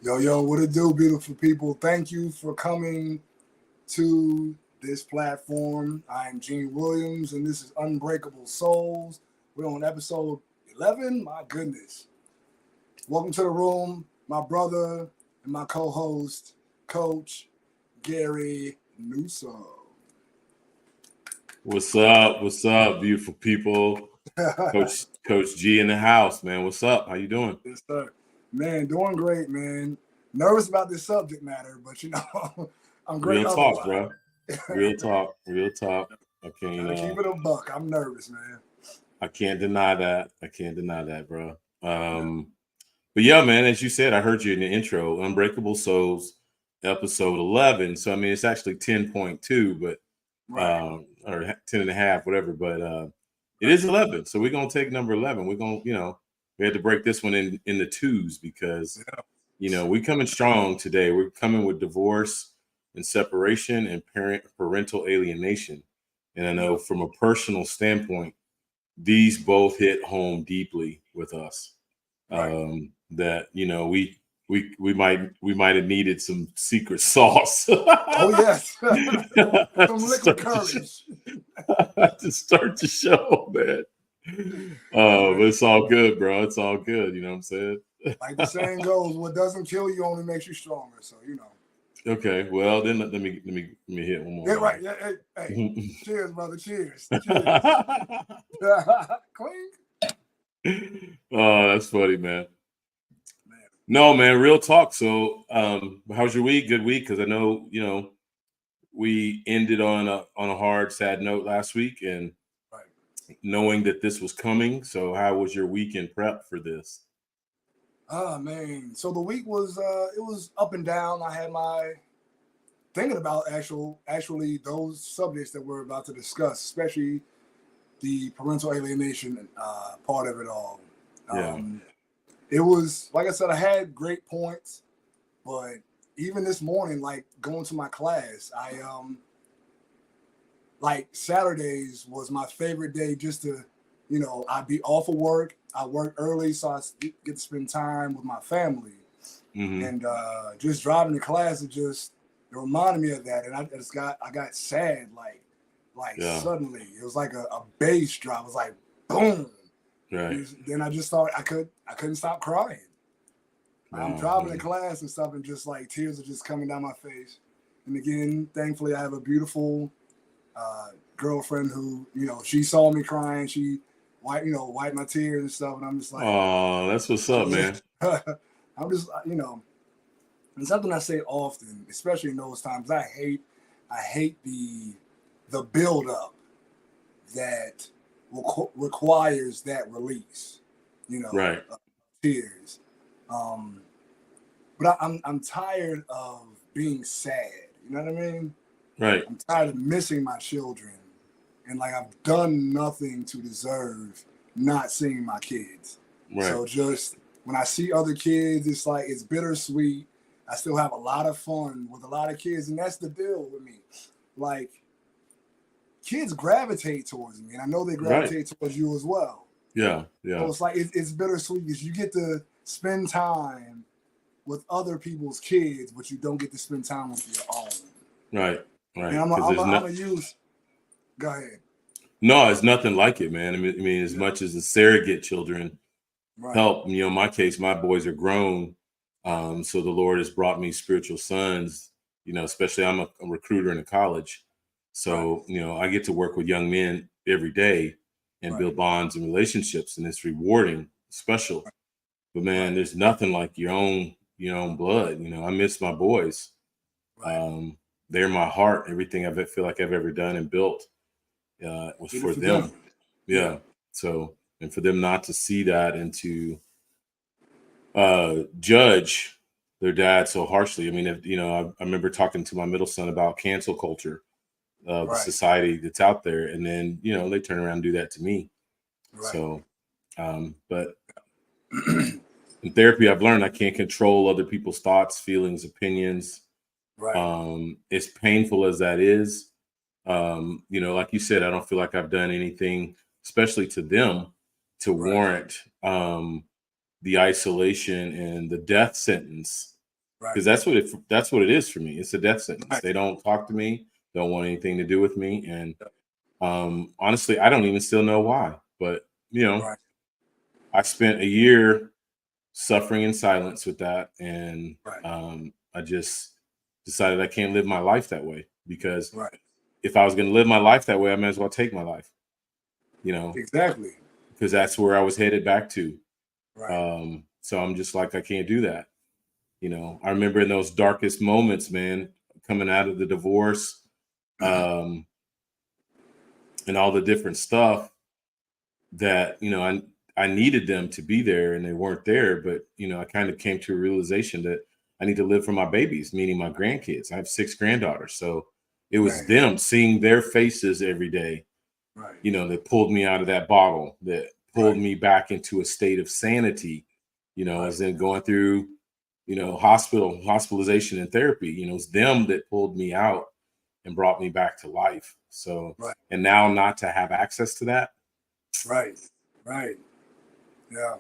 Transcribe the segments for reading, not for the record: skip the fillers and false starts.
Yo, what it do, beautiful people? Thank you for coming to this platform. I am Gene Williams, and this is Unbreakable Souls. We're on episode 11. My goodness. Welcome to the room, my brother and my co-host, Coach Gary Newsom. What's up? What's up, beautiful people? Coach G in the house, man. What's up? How you doing? Yes, sir. Man, doing great, man. Nervous about this subject matter, but I'm great. Real talk, bro. Real talk. Real talk. I can't keep it a buck. I'm nervous, man. I can't deny that, bro. But yeah, man, as you said, I heard you in the intro, Unbreakable Souls, episode 11. So I mean, it's actually 10.2, but or 10 and a half, whatever. But it is 11. So we're gonna take number 11. We're gonna, we had to break this one in the twos because we coming strong today. We're coming with divorce and separation and parental alienation. And I know from a personal standpoint, these both hit home deeply with us. That we might have needed some secret sauce. Oh yes, some liquid courage to start the show, man. But it's all good, bro. It's all good. You know what I'm saying? Like the saying goes, what doesn't kill you only makes you stronger. So Okay, well then let me hit one more. Yeah, right. Yeah, hey. Cheers, brother. Cheers. Clink. Oh, that's funny, man. No, man, real talk. So, how's your week? Good week, because I know we ended on a hard, sad note last week, and knowing that this was coming. So, how was your weekend prep for this? Oh man, so the week was it was up and down. I had my thinking about actually those subjects that we're about to discuss, especially the parental alienation part of it all. It was, like I said, I had great points, but even this morning, like going to my class, I like Saturdays was my favorite day just to, I'd be off of work. I work early, so I get to spend time with my family. And just driving to class, it reminded me of that. And I got sad, suddenly. It was like a bass drop. It was like, boom. Right. Then I just thought I couldn't stop crying. I'm driving to class and stuff, and just like tears are just coming down my face. And again, thankfully, I have a beautiful girlfriend who, she saw me crying. She wiped my tears and stuff, and I'm just like, oh, that's what's up, man. I'm just, and something I say often, especially in those times. I hate the build up that requires that release, tears. But I'm tired of being sad. You know what I mean? Right. I'm tired of missing my children, and like I've done nothing to deserve not seeing my kids. Right. So just when I see other kids, it's like it's bittersweet. I still have a lot of fun with a lot of kids, and that's the deal with me. Like, kids gravitate towards me, and I know they gravitate towards you as well. Yeah. So it's like it's bittersweet because you get to spend time with other people's kids, but you don't get to spend time with your own. Right. And I'm gonna use. Go ahead. No, it's nothing like it, man. I mean, as much as the surrogate children help, in my case, my boys are grown. So the Lord has brought me spiritual sons, especially I'm a recruiter in a college. So, I get to work with young men every day and build bonds and relationships, and it's rewarding, special. But man, there's nothing like your own blood. I miss my boys. They're my heart. Everything I feel like I've ever done and built was for them. Yeah. So, and for them not to see that and to judge their dad so harshly. I mean, I remember talking to my middle son about cancel culture, the society that's out there, and then they turn around and do that to me. So, but in therapy, I've learned I can't control other people's thoughts, feelings, opinions. As painful as that is, like you said, I don't feel like I've done anything, especially to them, to warrant the isolation and the death sentence because that's what it is for me. It's a death sentence. Right. They don't talk to me, don't want anything to do with me, and honestly, I don't even still know why. But Right. I spent a year suffering in silence with that, and Right. I just decided I can't live my life that way, because Right. if I was going to live my life that way, I might as well take my life. Exactly. Because that's where I was headed back to. Right. So I'm just like, I can't do that. I remember in those darkest moments, man, coming out of the divorce, and all the different stuff that, I needed them to be there and they weren't there. But, I kind of came to a realization that I need to live for my babies, meaning my grandkids. I have 6 granddaughters. So it was Man. them, seeing their faces every day, Right. that pulled me out of that bottle, that pulled Right. me back into a state of sanity, Right. as in going through, hospitalization and therapy. It's them that pulled me out and brought me back to life. So, Right. and now not to have access to that, Right. Right. Yeah.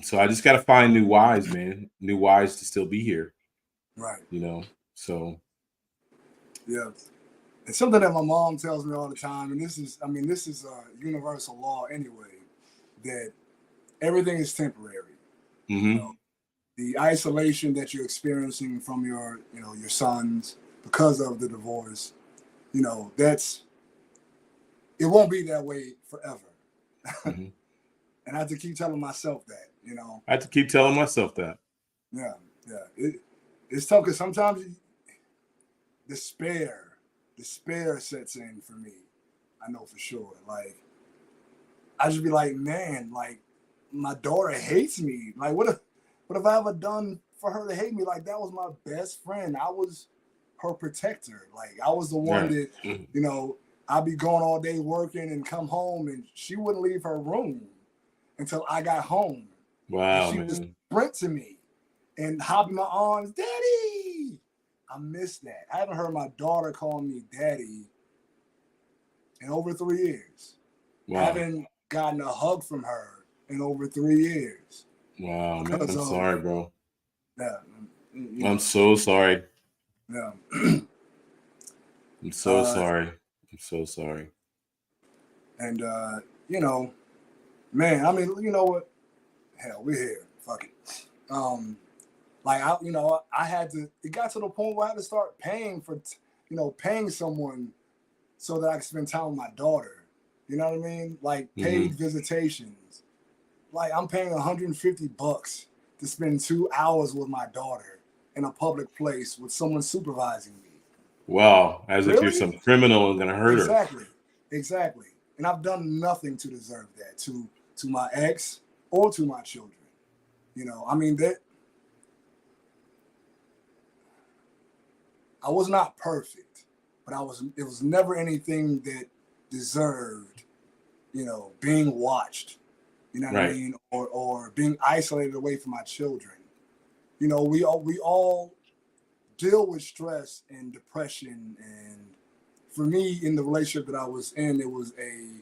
So I just got to find new whys, man, new whys to still be here, Right. So Yeah. It's something that my mom tells me all the time, and this is a universal law anyway, that everything is temporary. mhm. The isolation that you're experiencing from your sons because of the divorce, that's it won't be that way forever. Mhm. And I have to keep telling myself that, I have to keep telling myself that. yeah, yeah. It's tough because sometimes despair sets in for me. I know for sure. Like I just be like, man, like my daughter hates me. Like what have I ever done for her to hate me? Like that was my best friend. I was her protector. Like I was the one Right. that, Mhm. I'd be going all day working and come home and she wouldn't leave her room until I got home. And Wow, she would man. sprint to me and hop in my arms, Daddy. I miss that. I haven't heard my daughter call me daddy in over 3 years. I Wow. haven't gotten a hug from her in over 3 years Wow, man. because I'm of sorry, bro. that. I'm so sorry. Yeah. I'm so uh, sorry. I'm so sorry. and you know, man, I mean, you know what? Hell, we're here. Fuck it. Like I had to. It got to the point where I had to start paying for, paying someone so that I could spend time with my daughter. You know what I mean? Like paid Mhm. visitations. Like I'm paying $150 to spend 2 hours with my daughter in a public place with someone supervising me. Wow, as if you're Really? some criminal and gonna hurt her. Exactly. Exactly. And I've done nothing to deserve that to my ex or to my children. I mean that I was not perfect, but it was never anything that deserved, being watched. You know what I Right. mean? Or being isolated away from my children. We all deal with stress and depression, and for me in the relationship that I was in, it was a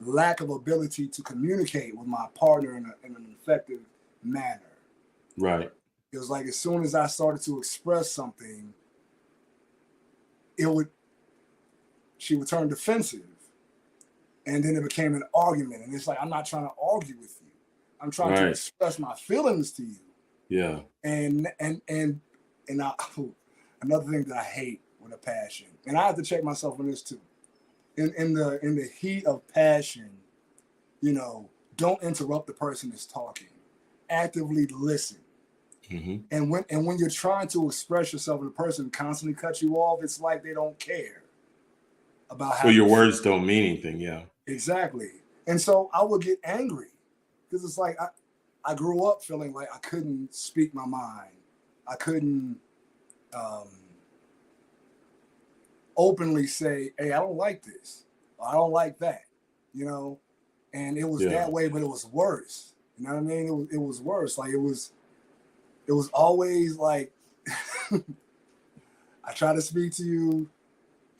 lack of ability to communicate with my partner in an effective manner. Right. It was like as soon as I started to express something, it would she would turn defensive, and then it became an argument. And it's like I'm not trying to argue with you. I'm trying to Right. express my feelings to you. Yeah. And I, another thing that I hate with a passion, and I have to check myself on this too. In the heat of passion, don't interrupt the person that's talking. Actively listen. Hmm. And when you're trying to express yourself and the person constantly cuts you off, it's like they don't care about So how your you feel. words don't mean anything. Yeah. Exactly. And so I would get angry because it's like I grew up feeling like I couldn't speak my mind. I couldn't um, openly say, "Hey, I don't like this. Or I don't like that," you know. And it was Yeah. that way, but it was worse. You know what I mean? It was worse. Like it was always like I try to speak to you,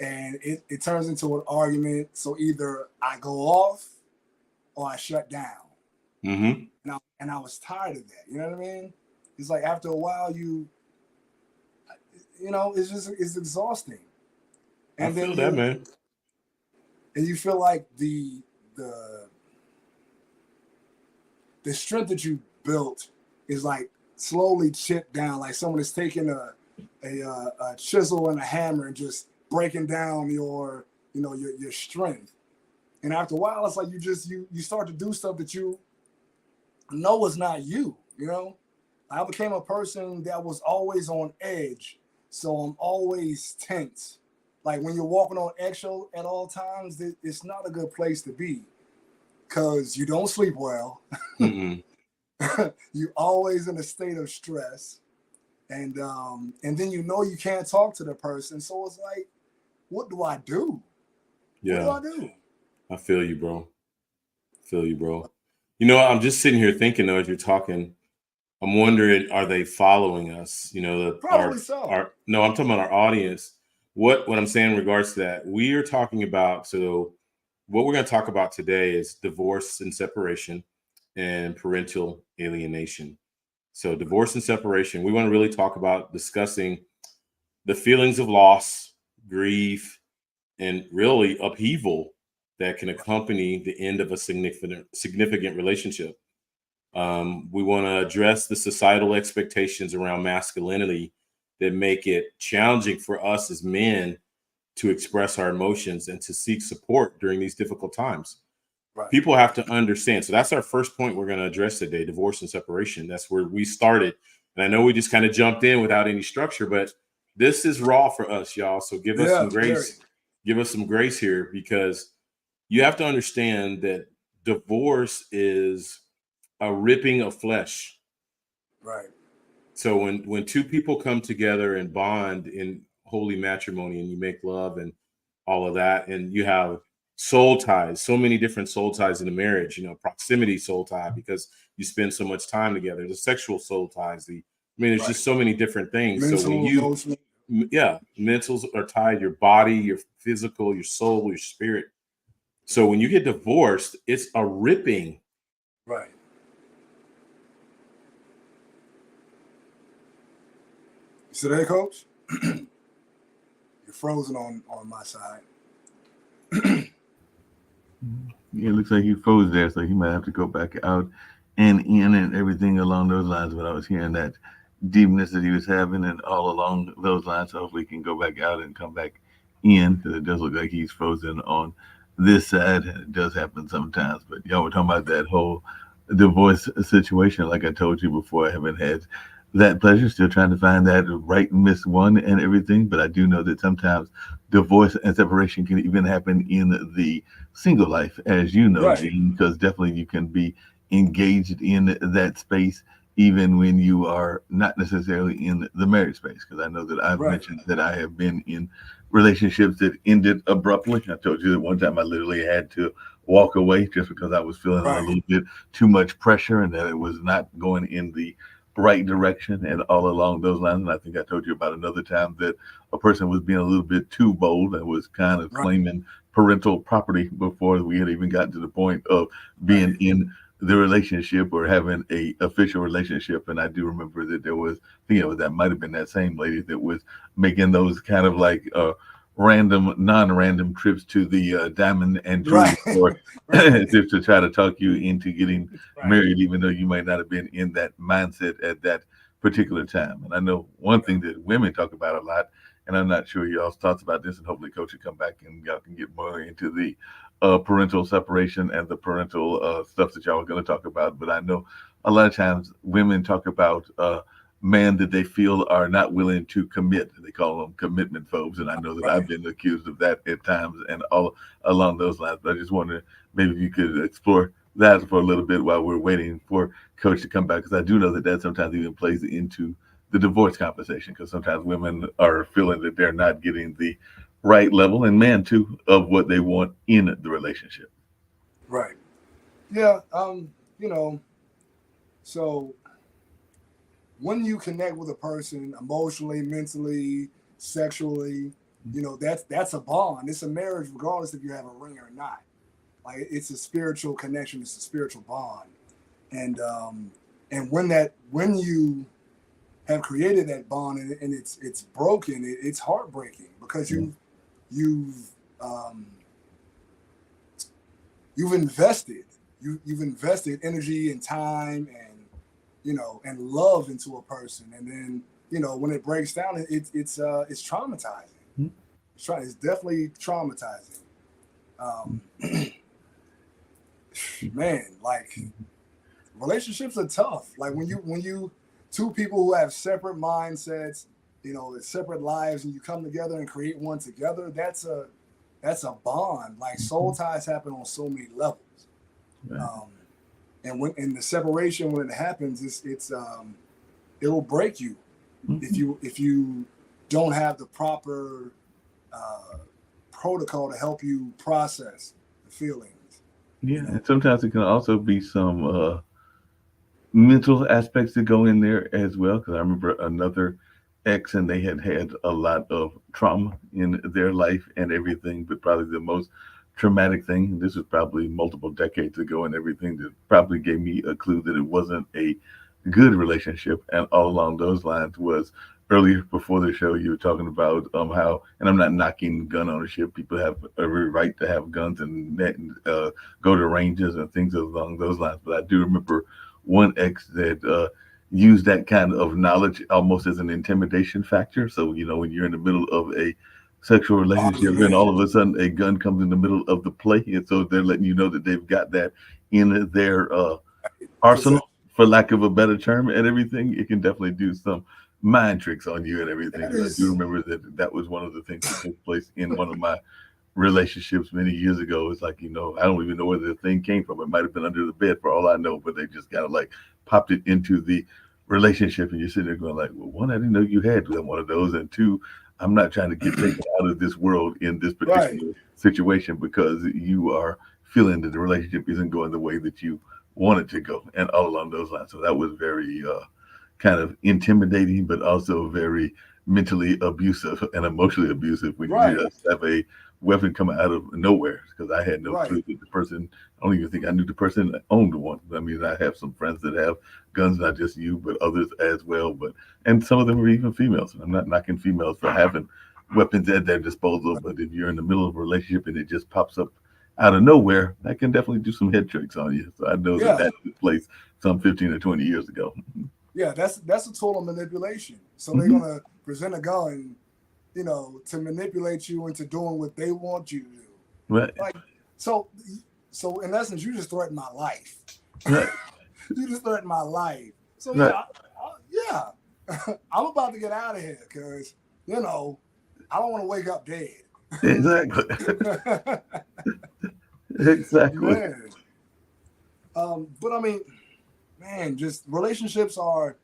and it turns into an argument. So either I go off or I shut down. Hmm. And I was tired of that. You know what I mean? It's like after a while, it's exhausting. I And then feel that, man. you feel like the the strength that you built is like slowly chipped down, like someone is taking a chisel and a hammer and just breaking down your strength. And after a while, it's like you start to do stuff that you know is not you. I became a person that was always on edge, so I'm always tense. Like when you're walking on eggshell at all times, it's not a good place to be because you don't sleep well. You're always in a state of stress, and then you can't talk to the person. So it's like, what do I do? Yeah, What do I do? I feel you, bro. I'm just sitting here thinking though, as you're talking, I'm wondering, are they following us? Probably so. No, I'm talking about our audience. What I'm saying in regards to that, we are talking about. So, what we're going to talk about today is divorce and separation and parental alienation. So, divorce and separation. We want to really talk about discussing the feelings of loss, grief, and really upheaval that can accompany the end of a significant relationship. We want to address the societal expectations around masculinity that make it challenging for us as men to express our emotions and to seek support during these difficult times. Right. People have to understand. So that's our first point we're going to address today, divorce and separation. That's where we started. And I know we just kind of jumped in without any structure, but this is raw for us, y'all. So give us some grace. Very. Give us some grace here, because you have to understand that divorce is a ripping of flesh. Right. So when two people come together and bond in holy matrimony and you make love and all of that, and you have soul ties, so many different soul ties in a marriage, proximity soul tie because you spend so much time together, the sexual soul ties, there's Right. just so many different things. Mental, so when emotional. mentals are tied, your body, your physical, your soul, your spirit. So when you get divorced, it's a ripping. Right. You there, Coach? You're frozen on my side. Yeah, it looks like he froze there, so he might have to go back out and in and everything along those lines. But I was hearing that deepness that he was having and all along those lines. So hopefully he can go back out and come back in, because it does look like he's frozen on this side. And it does happen sometimes. But y'all were talking about that whole divorce situation. Like I told you before, I haven't had that pleasure. Still trying to find that right and miss one and everything. But I do know that sometimes divorce and separation can even happen in the single life, as you know, Right. Gene, because definitely you can be engaged in that space even when you are not necessarily in the marriage space. Because I know that I've mentioned that I have been in relationships that ended abruptly. I told you that one time I literally had to walk away just because I was feeling a little bit too much pressure and that it was not going in the right direction and all along those lines. And I think I told you about another time that a person was being a little bit too bold and was kind of claiming parental property before we had even gotten to the point of being in the relationship or having a official relationship. And I do remember that there was, that might have been that same lady that was making those kind of like random, non-random trips to the diamond and jewelry store just to try to talk you into getting married, even though you might not have been in that mindset at that particular time. And I know one thing that women talk about a lot, and I'm not sure y'all's thoughts about this, and hopefully Coach will come back and y'all can get more into the parental separation and the parental stuff that y'all are going to talk about. But I know a lot of times women talk about men that they feel are not willing to commit. They call them commitment phobes. And I know that I've been accused of that at times and all along those lines. But I just wonder maybe if you could explore that for a little bit while we're waiting for Coach to come back, because I do know that sometimes even plays into the divorce conversation, because sometimes women are feeling that they're not getting the right level, and men too, of what they want in the relationship. Right. Yeah. So when you connect with a person emotionally, mentally, sexually, that's a bond. It's a marriage, regardless if you have a ring or not. Like it's a spiritual connection. It's a spiritual bond. And when have created that bond and it's broken, it's heartbreaking because you've invested you've invested energy and time and and love into a person, and then when it breaks down, it's traumatizing. Mm-hmm. It's definitely traumatizing. Man, like relationships are tough. Like when you two people who have separate mindsets, separate lives, and you come together and create one together, that's a bond. Like soul ties happen on so many levels. Right. And when in the separation, when it happens, it'll break you if you don't have the proper protocol to help you process the feelings. Yeah, and sometimes it can also be some mental aspects that go in there as well. Because I remember another ex, and they had a lot of trauma in their life and everything. But probably the most traumatic thing, this was probably multiple decades ago, and everything that probably gave me a clue that it wasn't a good relationship. And all along those lines was earlier before the show, you were talking about how, and I'm not knocking gun ownership. People have every right to have guns and go to ranges and things along those lines. But I do remember one ex that used that kind of knowledge almost as an intimidation factor. So, when you're in the middle of a sexual relationship and all of a sudden a gun comes in the middle of the play, and so they're letting you know that they've got that in their arsenal, for lack of a better term, and everything, it can definitely do some mind tricks on you and everything. I do remember that was one of the things that took place in one of my relationships many years ago. It's like, I don't even know where the thing came from. It might have been under the bed for all I know, but they just kind of like popped it into the relationship, and you're sitting there going like, well, one, I didn't know you had one of those, and two, I'm not trying to get taken out of this world in this particular situation because you are feeling that the relationship isn't going the way that you want it to go, and all along those lines. So that was very kind of intimidating, but also very mentally abusive and emotionally abusive when you just have a weapon coming out of nowhere, because I had no clue that the person, I don't even think I knew the person that owned one. I mean, I have some friends that have guns, not just you, but others as well. And some of them are even females. I'm not knocking females for having weapons at their disposal, but if you're in the middle of a relationship and it just pops up out of nowhere, that can definitely do some head tricks on you. So I know that took place some 15 or 20 years ago. Yeah, that's a total manipulation. So they're gonna present a gun, to manipulate you into doing what they want you to do. Right. Like so in essence, you just threatened my life. Right. You just threatened my life. So I'm about to get out of here because I don't want to wake up dead. Exactly. Exactly. Man. But I mean, man, just relationships are,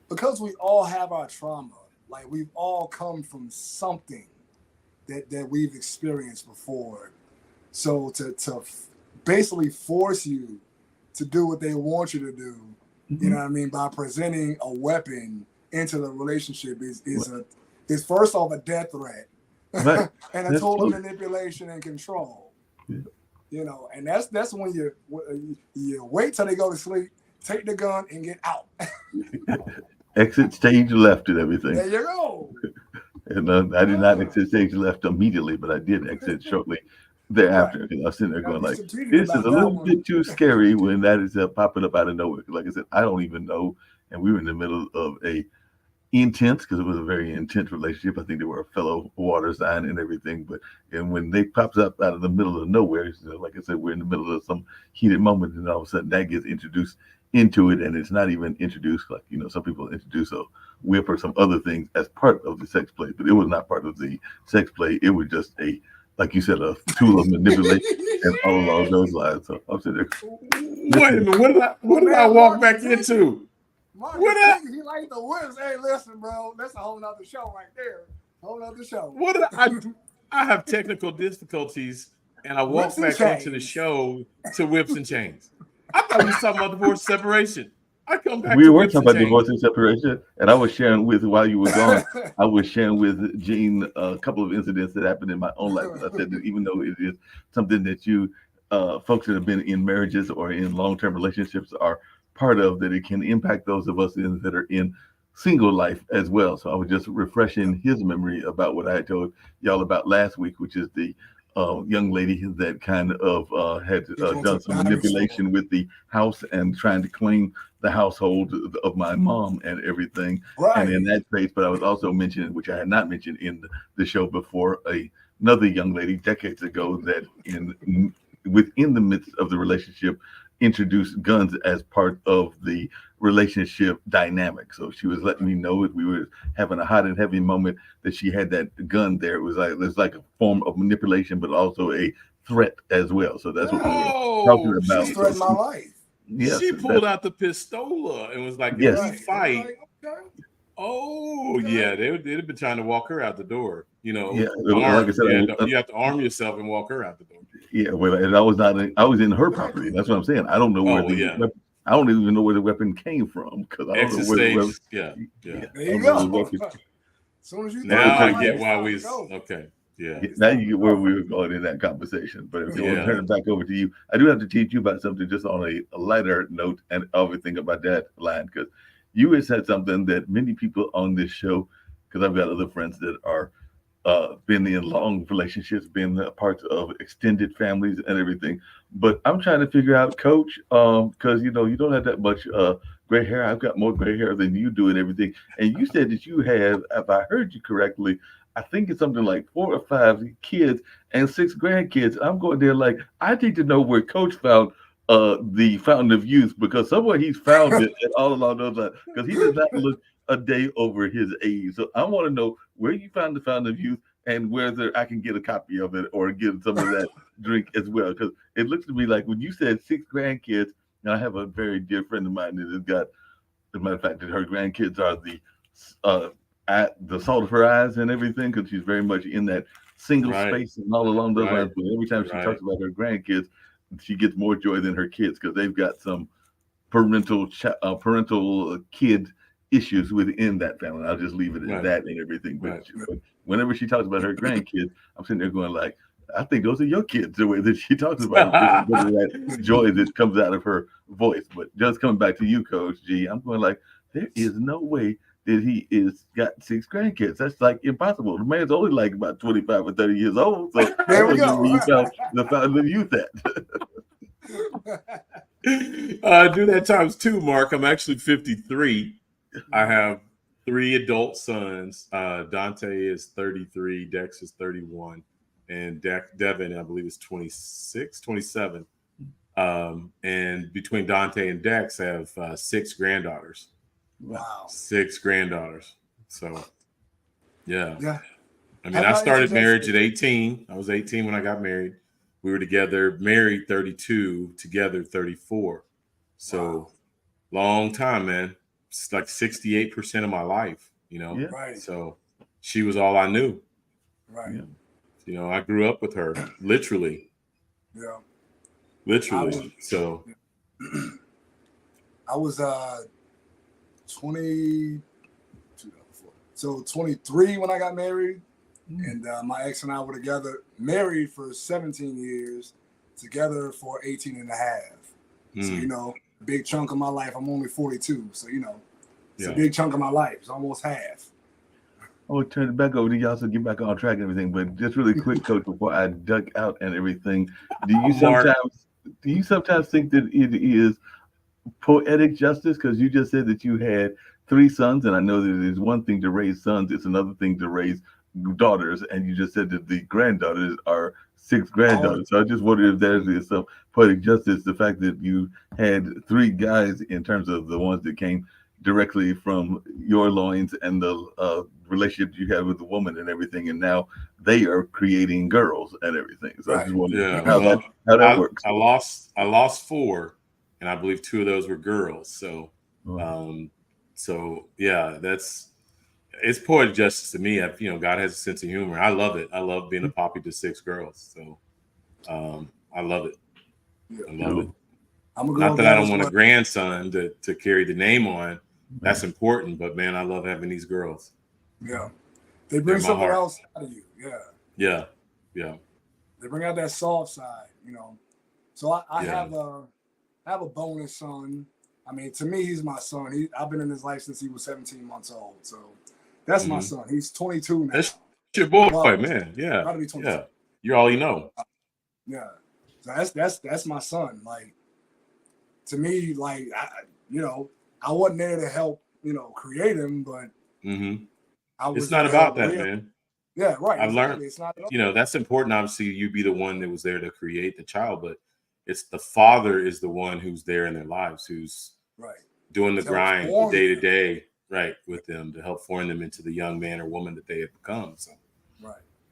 because we all have our trauma. Like we've all come from something that we've experienced before. So to basically force you to do what they want you to do, you know what I mean, by presenting a weapon into the relationship is first off a death threat, right. and a total manipulation and control. Yeah. And that's when you wait till they go to sleep, take the gun, and get out. Exit stage left and everything. There you go. And I did not exit stage left immediately, but I did exit shortly thereafter. Because I was sitting there going like, this is a little bit too scary when that is popping up out of nowhere. Like I said, I don't even know. And we were in the middle of a intense, because it was a very intense relationship. I think they were a fellow water sign and everything. And when they pops up out of the middle of nowhere, like I said, we're in the middle of some heated moment, and all of a sudden that gets introduced into it, and it's not even introduced like some people introduce a whip or some other things as part of the sex play, but it was not part of the sex play. It was just like you said, a tool of manipulation and all along those lines. So I'm sitting there. Wait a minute, what did I walk back into? He like the whips. Hey, listen, bro, that's a whole nother show right there. Whole nother show. What did I have technical difficulties, and I walked back into the show to whips and chains. I thought we were talking about divorce separation. I come back. We were talking about divorce and separation, and I was sharing while you were gone. I was sharing with Gene a couple of incidents that happened in my own life. I said that even though it is something that you folks that have been in marriages or in long-term relationships are part of, that it can impact those of us that are in single life as well. So I was just refreshing his memory about what I had told y'all about last week, which is the young lady that kind of had He's going to done the some diving store. manipulation with the house and trying to claim the household of my mom and everything. And in Right. that space, but I was also mentioning, which I had not mentioned in the show before, another young lady decades ago that within the midst of the relationship introduced guns as part of the relationship dynamic. So she was letting me know if we were having a hot and heavy moment that she had that gun there. It's like a form of manipulation, but also a threat as well. So that's what we were talking Oh, about. She's So threatened my life. yes, she pulled out the pistola and was like, if yes, we Right. fight, Like, okay. oh Okay. yeah, they'd have been trying to walk her out the door. You know, yeah. Like I armed. said, You have to arm yourself and walk her out the door. yeah. Well, and I was not. I was in her property. Exactly. That's what I'm saying. I don't know where Oh the yeah, weapon. I don't even know where the weapon came from because I don't know exit where the stage. weapon. Yeah, Yeah, yeah. There I you don't know where the go. weapon. As soon as you threaten Now my I Okay, life, get it's why time we. to go. Okay, yeah, It's now time you to get where go. we were going in that conversation. But if you want to yeah. turn it back over to you, I do have to teach you about something just on a lighter note and everything about that line because you had said something that many people on this show, because I've got other friends that are been in long relationships, been parts of extended families and everything. But I'm trying to figure out, Coach, because you don't have that much gray hair. I've got more gray hair than you do and everything. And you said that you have, if I heard you correctly, I think it's something like 4 or 5 kids and 6 grandkids. I'm going there like I need to know where Coach found the fountain of youth because somewhere he's found it and all along those lines because he does not look a day over his age. So I want to know where you found the fountain of youth and whether I can get a copy of it or get some of that drink as well. Because it looks to me like when you said 6 grandkids, and I have a very dear friend of mine that has got, as a matter of fact, that her grandkids are uh, at the salt of her eyes and everything because she's very much in that single Right, space and all along those right, lines. But every time she right. talks about her grandkids, she gets more joy than her kids because they've got some parental kid issues within that family. I'll just leave it at Right, that and everything. But, right. but whenever she talks about her grandkids, I'm sitting there going like, I think those are your kids. The way that she talks about it, just because of that joy that comes out of her voice. But just coming back to you, Coach G, I'm going like, there is no way that he is got 6 grandkids. That's like impossible. The man's only like about 25 or 30 years old. So I There we want to know where go. you found the fountain of youth at. Do that times two, Mark. I'm actually 53. I have 3 adult sons. Dante is 33, Dex is 31, and Devin, I believe, is 26, 27. And between Dante and Dex, I have 6 granddaughters. Wow. 6 granddaughters. So, yeah. Yeah. I mean, Have I y'all started introduced? marriage at 18. I was 18 when I got married. We were together, married 32, together 34. Wow. So long time, man. It's like 68% of my life, Yeah, Right. So she was all I knew. Right. yeah. I grew up with her, literally. Yeah. I Literally. was. So I was 20. So 23 when I got married, and my ex and I were together, married for 17 years, together for 18 and a half. So, big chunk of my life. I'm only 42. So, it's a big chunk of my life. It's almost half. I will turn it back over to y'all so get back on track and everything. But just really quick, Coach, before I duck out and everything, do you Mark. sometimes think that it is poetic justice? Because you just said that you had 3 sons, and I know that it is one thing to raise sons, it's another thing to raise daughters, and you just said that the granddaughters are 6 granddaughters. So I just wondered if there's some poetic justice, the fact that you had 3 guys in terms of the ones that came directly from your loins and the relationship you had with the woman and everything, and now they are creating girls and everything. So I Right. just wondered Yeah, how well, that works. I lost 4, and I believe 2 of those were girls. So, Oh. Yeah, it's poetic justice to me. God has a sense of humor. I love it. I love being a poppy to 6 girls. So, I love it. Yeah. I love it. I'm a girl Not that I dad don't as want a well. grandson to carry the name on. That's important, but man, I love having these girls. Yeah. They They're bring my something heart. else out of you. Yeah. Yeah, yeah, They bring out that soft side. So I yeah. have a bonus son, I mean, to me, he's my son. I've been in his life since he was 17 months old. So that's my son. He's 22 now. That's your boy, well, man. Yeah. About to be 22. Yeah. You're all you know. Yeah. So that's my son. Like, to me, like, I wasn't there to help, create him, but I was. It's not about that, man. Yeah, right. I've learned, it's not at all. That's important. Obviously, you be the one that was there to create the child, but it's the father is the one who's there in their lives, who's doing the grind, the day to day, right, with them to help form them into the young man or woman that they have become. So,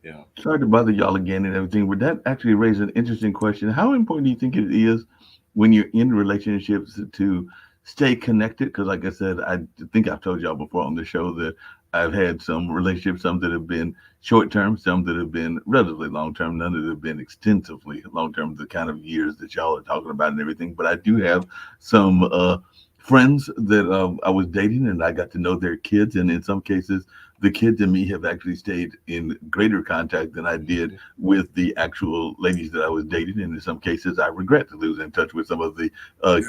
yeah. Sorry to bother y'all again and everything, but that actually raises an interesting question. How important do you think it is when you're in relationships to stay connected? Because, like I said, I think I've told y'all before on the show that I've had some relationships, some that have been short term, some that have been relatively long term, none that have been extensively long term, the kind of years that y'all are talking about and everything. But I do have some friends that I was dating, and I got to know their kids, and in some cases, the kids and me have actually stayed in greater contact than I did with the actual ladies that I was dating. And in some cases, I regret to lose in touch with some of the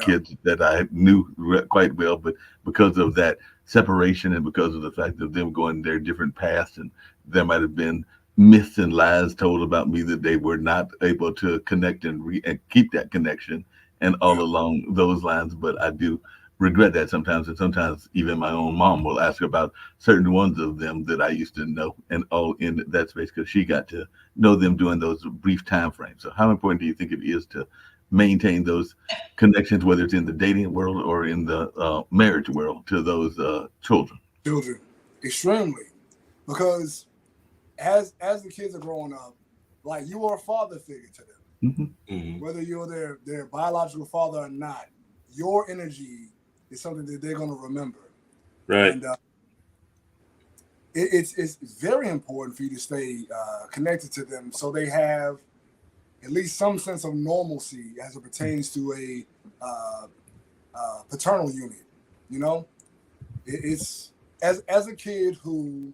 kids that I knew quite well. But because of that separation and because of the fact of them going their different paths, and there might have been myths and lies told about me that they were not able to connect and keep that connection and all along those lines. But I do regret that sometimes, and sometimes even my own mom will ask about certain ones of them that I used to know and all in that space because she got to know them during those brief time frames. So how important do you think it is to maintain those connections, whether it's in the dating world or in the marriage world, to those children? Extremely, because as the kids are growing up, like, you are a father figure to them. Whether you're their biological father or not, your energy is something that they're going to remember. Right. And it's very important for you to stay connected to them so they have at least some sense of normalcy as it pertains to a paternal unit. It's as a kid who,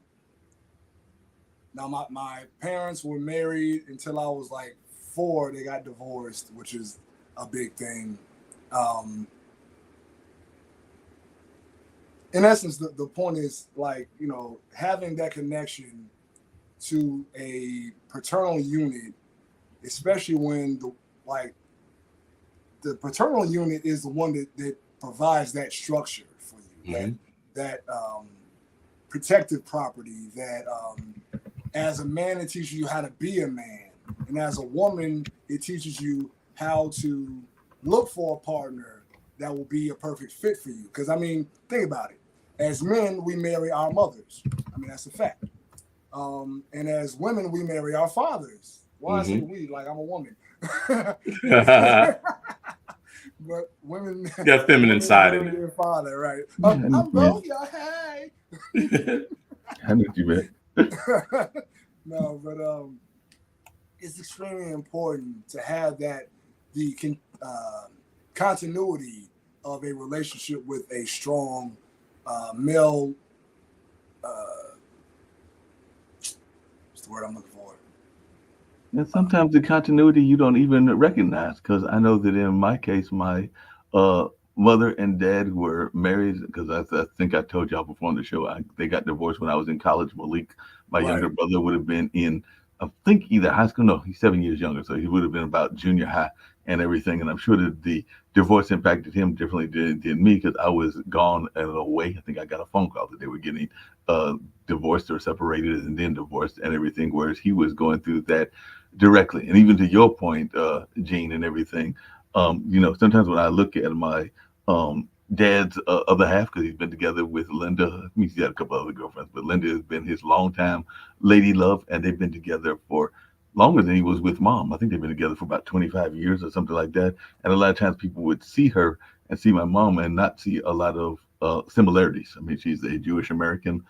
now my parents were married until I was like 4. They got divorced, which is a big thing. In essence, the point is, like, having that connection to a paternal unit, especially when the paternal unit is the one that provides that structure for you, that protective property, that as a man, it teaches you how to be a man. And as a woman, it teaches you how to look for a partner that will be a perfect fit for you. Because, I mean, think about it. As men, we marry our mothers. I mean, that's a fact. And as women, we marry our fathers. Why I say we? Like, I'm a woman. But women... You got feminine side in it. Your father, right? I'm both, y'all. Hey! I know what you meant. No, but it's extremely important to have the continuity of a relationship with a strong male. What's the word I'm looking for? And sometimes the continuity you don't even recognize, because I know that in my case, my mother and dad were married, because I think I told y'all before on the show, they got divorced when I was in college. Malik, my younger brother, would have been in, I think, either high school. No, he's 7 years younger, so he would have been about junior high and everything. And I'm sure that the divorce impacted him differently than me, because I was gone and away. I think I got a phone call that they were getting divorced or separated and then divorced and everything, whereas he was going through that directly. And even to your point, Gene, and everything, sometimes when I look at my dad's other half, because he's been together with Linda. He's got a couple other girlfriends, but Linda has been his longtime lady love, and they've been together for longer than he was with mom. I think they've been together for about 25 years or something like that. And a lot of times people would see her and see my mom and not see a lot of similarities. I mean, she's a Jewish American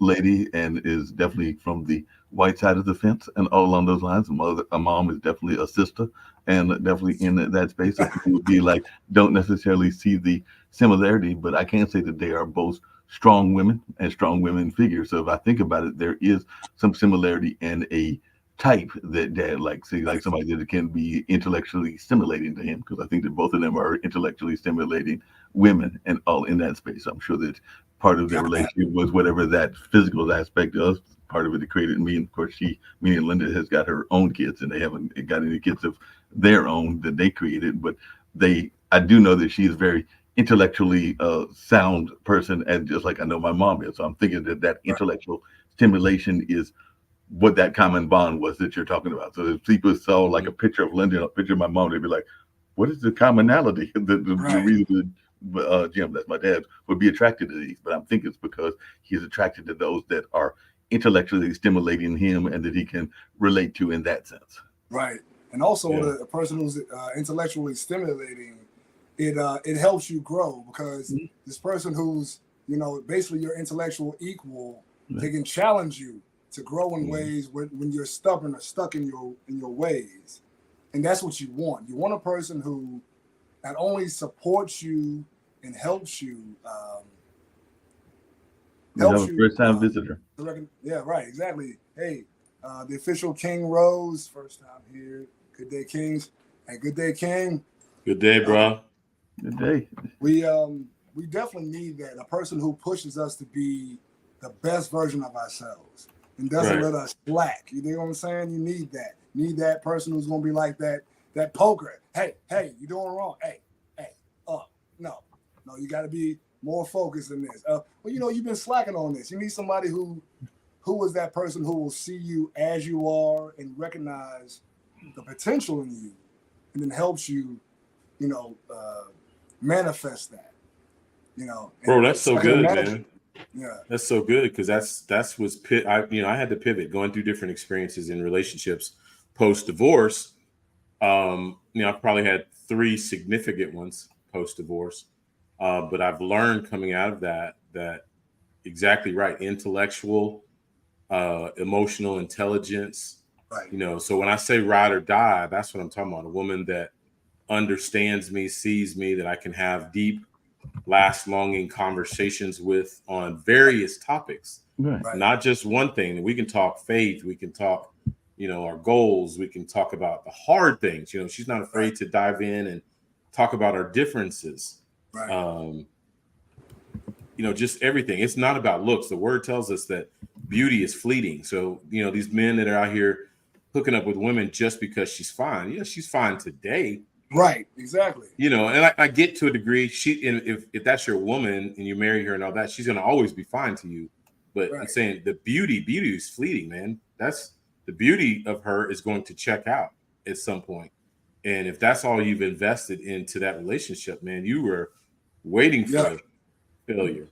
lady and is definitely from the white side of the fence and all along those lines. A mom is definitely a sister and definitely in that space. So people would be like, don't necessarily see the similarity, but I can say that they are both strong women and strong women figures. So if I think about it, there is some similarity and a type that dad likes. See, like somebody that can be intellectually stimulating to him, because I think that both of them are intellectually stimulating women and all in that space. I'm sure that part of their relationship was whatever that physical aspect of. Part of it created me, and of course, me and Linda has got her own kids, and they haven't got any kids of their own that they created. But I do know that she is very intellectually sound person, and just like I know my mom is. So I'm thinking that intellectual stimulation is what that common bond was that you're talking about. So if people saw like a picture of Linda and a picture of my mom, they'd be like, what is the commonality? The reason Jim, that's my dad, would be attracted to these. But I'm thinking it's because he's attracted to those that are intellectually stimulating him and that he can relate to in that sense. Right. And also the person who's intellectually stimulating, it helps you grow, because this person who's, basically your intellectual equal, they can challenge you to grow in ways when you're stubborn or stuck in your ways. And that's what you want. You want a person who not only supports you and helps you. First time visitor. Yeah, right, exactly. Hey, the official King Rose, first time here. Good day, Kings. Hey, good day, King. Good day, bro. Good day. We definitely need that. A person who pushes us to be the best version of ourselves and doesn't let us slack. You know what I'm saying? You need that. You need that person who's gonna be like that poker. Hey, you're doing wrong. Hey, no, you got to be more focused than this. Well, you've been slacking on this. You need somebody who is that person who will see you as you are and recognize the potential in you, and then helps you, manifest that. Bro, that's so good, man. Yeah, that's so good, because that's what's I had to pivot, going through different experiences in relationships post divorce. I've probably had 3 significant ones post divorce, but I've learned coming out of that exactly right, intellectual, emotional intelligence. right. So when I say ride or die, that's what I'm talking about. A woman that understands me, sees me, that I can have deep, longing conversations with on various topics, not just one thing. We can talk faith, we can talk, our goals, we can talk about the hard things. She's not afraid to dive in and talk about our differences. Just everything. It's not about looks. The word tells us that beauty is fleeting. So, these men that are out here hooking up with women just because she's fine. Yeah, she's fine today. Right, exactly. And I get to a degree, if that's your woman and you marry her and all that, she's going to always be fine to you. But I'm saying the beauty is fleeting, man. That's the beauty of her is going to check out at some point. And if that's all you've invested into that relationship, man, you were waiting for failure.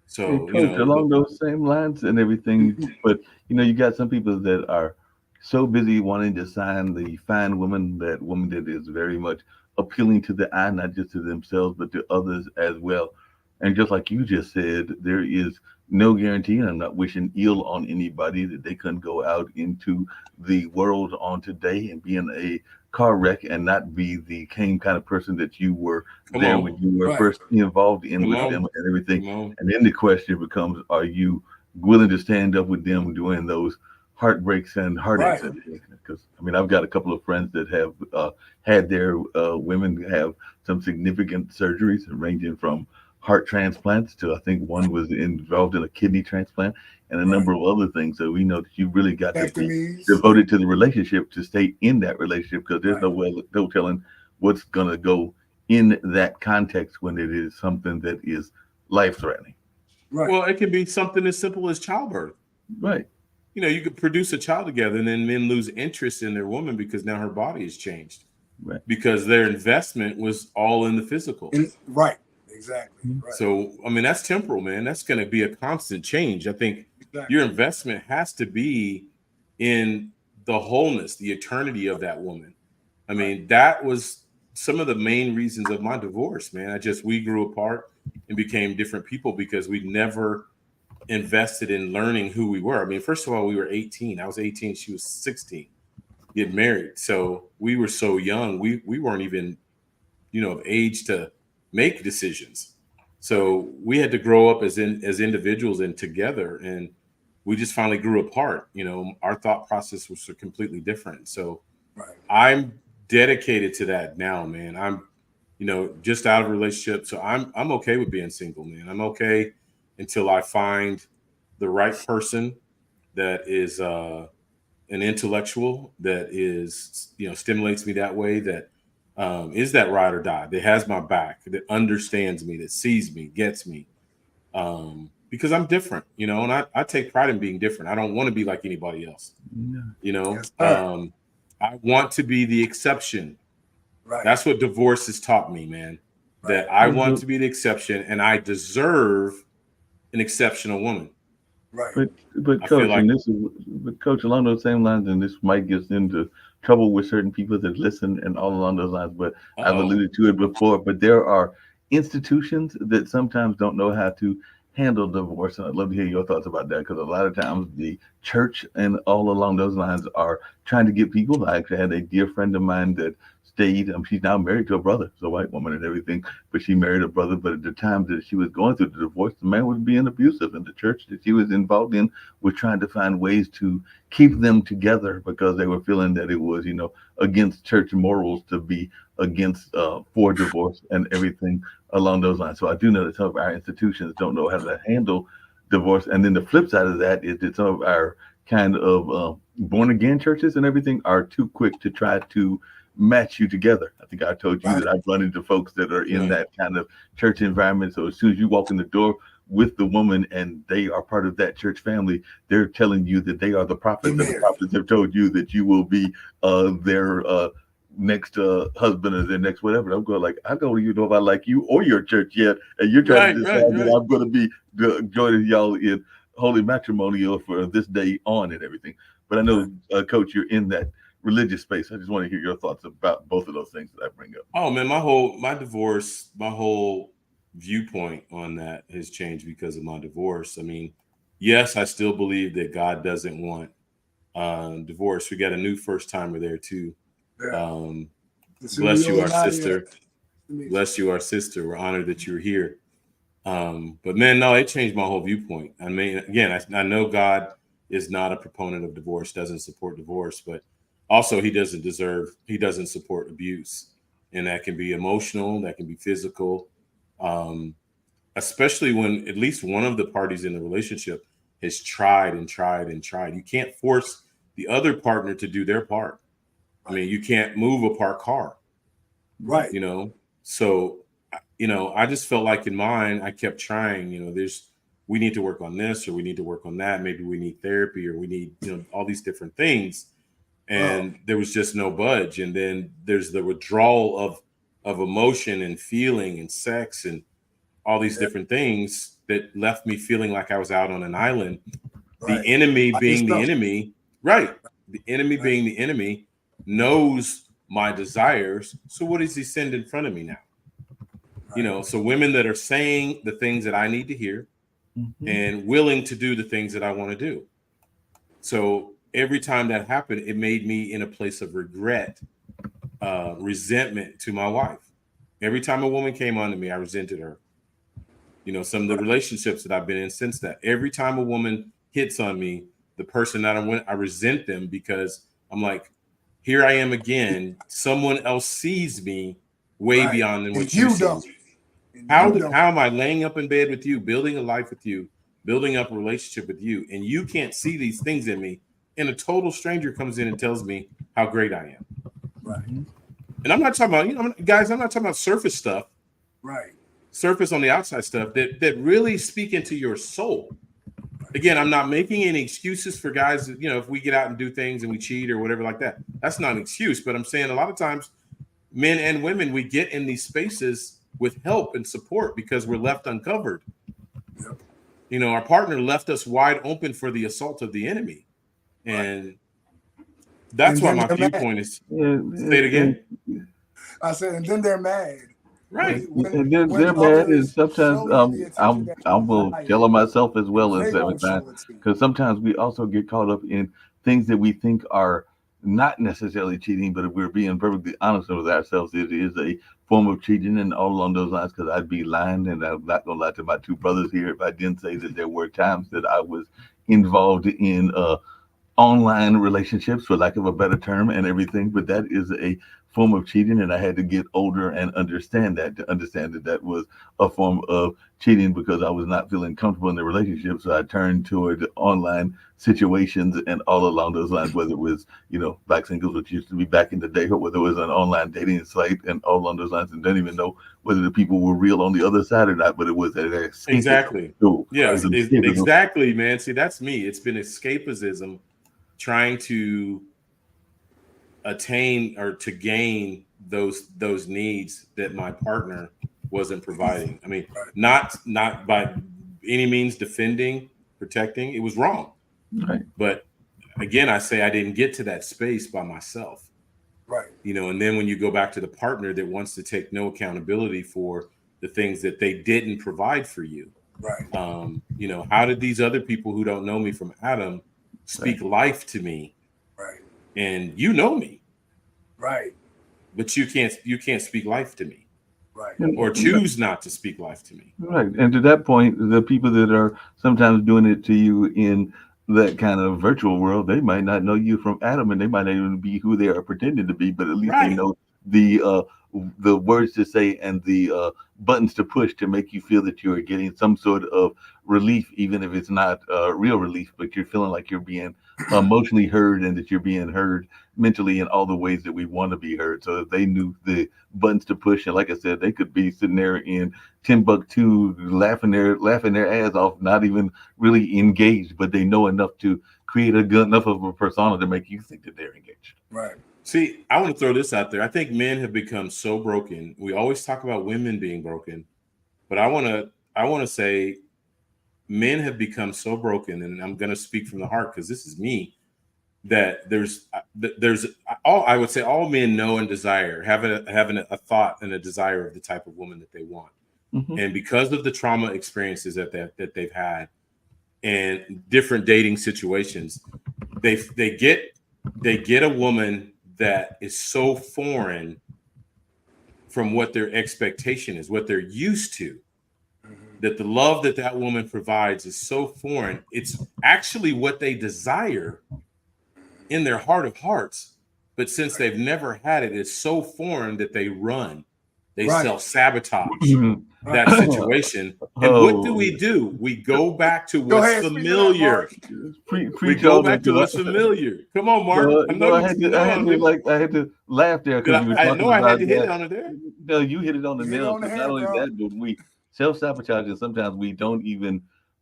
So, Coach, along those same lines and everything, but you got some people that are so busy wanting to sign the fine woman, that woman that is very much appealing to the eye, not just to themselves, but to others as well. And just like you just said, there is no guarantee, and I'm not wishing ill on anybody, that they couldn't go out into the world on today and be in a car wreck and not be the same kind of person that you were when you were first involved in with them and everything. And then the question becomes, are you willing to stand up with them doing those heartbreaks and heartaches? Because I've got a couple of friends that have had their women have some significant surgeries, ranging from heart transplants to, I think one was involved in a kidney transplant and a number of other things. So we know that you really got to be devoted to the relationship to stay in that relationship, because there's no telling what's going to go in that context when it is something that is life-threatening. Well, it can be something as simple as childbirth. You could produce a child together, and then men lose interest in their woman because now her body has changed, because their investment was all in the physical. Exactly. So, that's temporal, man. That's going to be a constant change. I think your investment has to be in the wholeness, the eternity of that woman. That was some of the main reasons of my divorce, man. We grew apart and became different people because we never invested in learning who we were. First of all, we were 18. I was 18. She was 16. Get married. So we were so young. We weren't even, of age to make decisions. So we had to grow up as individuals and together. And we just finally grew apart. You know, our thought process was completely different. So Right. I'm dedicated to that now, man. I'm, you know, just out of a relationship. So I'm okay with being single, man. I'm okay until I find the right person that is an intellectual, that is, you know, stimulates me that way, that is that ride or die, that has my back, that understands me, that sees me, gets me. Because I'm different, you know, and I take pride in being different. I don't want to be like anybody else, Yeah. you know. Yes, sir. I want to be the exception. Right. That's what divorce has taught me, man. That Right. I want to be the exception, and I deserve an exceptional woman. Right. But I feel coach, like, and this is but coach along those same lines, and this might get into trouble with certain people that listen and all along those lines. But I've uh-oh, alluded to it before. But there are institutions that sometimes don't know how to handle divorce, and I'd love to hear your thoughts about that because a lot of times the church and all along those lines are trying to get people. I actually had a dear friend of mine that stayed. She's now married to a brother, it's a white woman and everything, but she married a brother. But at the time that she was going through the divorce, the man was being abusive, and the church that she was involved in was trying to find ways to keep them together because they were feeling that it was, you know, against church morals to be against for divorce and everything along those lines. So I do know that some of our institutions don't know how to handle divorce. And then the flip side of that is that some of our kind of born again churches and everything are too quick to try to match you together. I think I told you Right. that I've run into folks that are in right, that kind of church environment. So as soon as you walk in the door with the woman and they are part of that church family, they're telling you that they are the prophets, and the Amen. prophets have told you that you will be their next husband or their next whatever. I'm going like, I don't even know if I like you or your church yet, and you're trying to right, decide right, that right. I'm going to be joining y'all in holy matrimonial for this day on and everything. But I know, Coach, you're in that religious space. I just want to hear your thoughts about both of those things that I bring up. Oh man, my divorce, my whole viewpoint on that has changed because of my divorce. I mean, yes, I still believe that God doesn't want divorce. We got a new first timer there too. Yeah. Um, It's bless you, our Illuminati. sister. Bless you, our sister. We're honored that you're here. But man, no, it changed my whole viewpoint. I mean, again, I know God is not a proponent of divorce, doesn't support divorce, but also he doesn't support abuse. And that can be emotional, that can be physical, um, especially when at least one of the parties in the relationship has tried and tried and tried. You can't force the other partner to do their part. I mean, you can't move a parked car, Right. you know? So, you know, I just felt like in mine, I kept trying, you know, we need to work on this or we need to work on that. Maybe we need therapy or we need, you know, all these different things. And there was just no budge. And then there's the withdrawal of emotion and feeling and sex and all these different things that left me feeling like I was out on an island. Right. The enemy By being the yourself. enemy, right? The enemy being the enemy knows my desires. So what does he send in front of me now? You know, so women that are saying the things that I need to hear and willing to do the things that I want to do. So every time that happened, it made me in a place of regret, resentment to my wife. Every time a woman came on to me, I resented her. You know, some of the relationships that I've been in since that, every time a woman hits on me, the person that I'm with, I resent them because I'm like, here I am again. Someone else sees me way Right. beyond than And what you you see. don't. And How you don't. am I laying up in bed with you, building a life with you, building up a relationship with you, and you can't see these things in me, and a total stranger comes in and tells me how great I am? Right. And I'm not talking about, you know, guys, I'm not talking about surface stuff, Right. surface on the outside stuff that really speak into your soul. Again, I'm not making any excuses for guys that, you know, if we get out and do things and we cheat or whatever like that, that's not an excuse. But I'm saying a lot of times, men and women, we get in these spaces with help and support because we're left uncovered. Yep. You know, our partner left us wide open for the assault of the enemy. And that's And why then my they're mad. viewpoint is, Yeah, say it again. I said, and then they're mad. Right. And they're mad, and others sometimes show you the attention that I you will desire, tell them myself as well they as every won't time, show it to you. because sometimes we also get caught up in things that we think are not necessarily cheating, but if we're being perfectly honest with ourselves, it is a form of cheating and all along those lines. Because I'd be lying, and I'm not gonna lie to my two brothers here if I didn't say that there were times that I was involved in online relationships, for lack of a better term, and everything. But that is a form of cheating, and I had to get older and understand that, to understand that that was a form of cheating, because I was not feeling comfortable in the relationship. So I turned toward online situations and all along those lines, whether it was, Black Singles, which used to be back in the day, or whether it was an online dating site and all along those lines, and don't even know whether the people were real on the other side or not, but it was an escapism. Exactly. Tool. Yes, exactly, man. See, that's me. It's been escapism, trying to attain or to gain those needs that my partner wasn't providing. I mean, not by any means defending, protecting. It was wrong. Right. But again, I say I didn't get to that space by myself. Right. And then when you go back to the partner that wants to take no accountability for the things that they didn't provide for you. Right. How did these other people who don't know me from Adam speak life to me? Right. And you know me. Right. But you can't speak life to me. Right. Or choose not to speak life to me. Right. And to that point, the people that are sometimes doing it to you in that kind of virtual world, they might not know you from Adam, and they might not even be who they are pretending to be, but at least they know the words to say and the buttons to push to make you feel that you are getting some sort of relief, even if it's not real relief, but you're feeling like you're being emotionally heard, and that you're being heard mentally in all the ways that we want to be heard. So if they knew the buttons to push, and like I said, they could be sitting there in Timbuktu laughing their ass off, not even really engaged, but they know enough to create enough of a persona to make you think that they're engaged. Right. See, I want to throw this out there. I think men have become so broken. We always talk about women being broken, but I want to say men have become so broken, and I'm going to speak from the heart because this is me, that there's I would say all men know and desire, having a thought and a desire of the type of woman that they want. Mm-hmm. And because of the trauma experiences that they've had and different dating situations, they get a woman that is so foreign from what their expectation is, what they're used to, that the love that woman provides is so foreign. It's actually what they desire in their heart of hearts, but since they've never had it, it's so foreign that they run. They self-sabotage that situation. And what do? We go back to what's familiar. We go back to what's familiar. Come on, Mark. I had to laugh there because you were talking about I had to hit it on it there. No, you hit it on the nail. Not only that, but we self-sabotage, and sometimes we don't even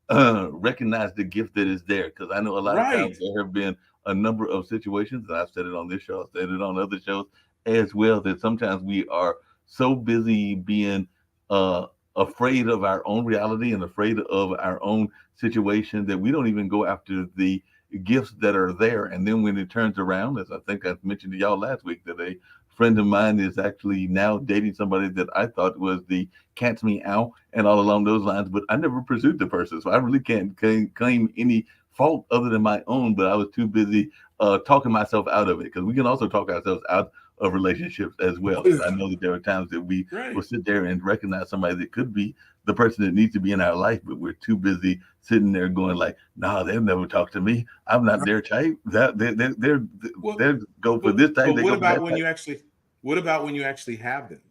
recognize the gift that is there. Because I know a lot of times there have been a number of situations, and I've said it on this show, I've said it on other shows as well, that sometimes we are so busy being afraid of our own reality and afraid of our own situation that we don't even go after the gifts that are there. And then when it turns around, as I think I mentioned to y'all last week, that a friend of mine is actually now dating somebody that I thought was the cat's meow and all along those lines, but I never pursued the person. So I really can't claim any fault other than my own, but I was too busy talking myself out of it, because we can also talk ourselves out of relationships as well. I know that there are times that we will sit there and recognize somebody that could be the person that needs to be in our life, but we're too busy sitting there going like, nah, they'll never talk to me. I'm not their type. They're go for this type. What about when you actually have them?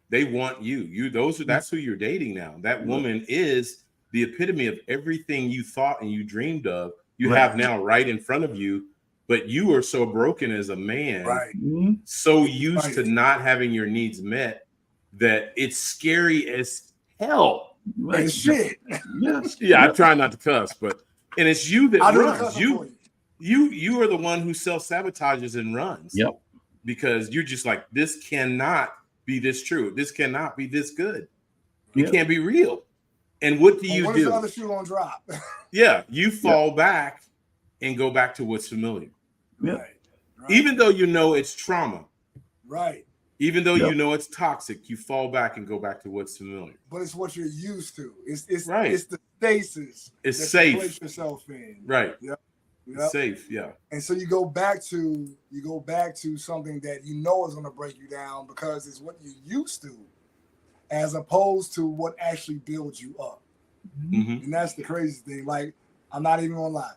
They want you. That's who you're dating now. That woman is the epitome of everything you thought and you dreamed of. You have now right in front of you. But you are so broken as a man, so used to not having your needs met, that it's scary as hell. Like shit. Yeah, I try not to cuss, and it's you that runs. You are the one who self-sabotages and runs. Yep. Because you're just like, this cannot be this true. This cannot be this good. It can't be real. And what do you do? When is the other shoe gonna drop? You fall back and go back to what's familiar. Right. Even though you know it's trauma. Right. Even though you know it's toxic, you fall back and go back to what's familiar. But it's what you're used to. It's It's the stasis. It's safe. You place yourself in. Right. Yep. It's safe. Yeah. And so you go back to something that you know is going to break you down, because it's what you're used to, as opposed to what actually builds you up. Mm-hmm. And that's the crazy thing. Like I'm not even gonna lie.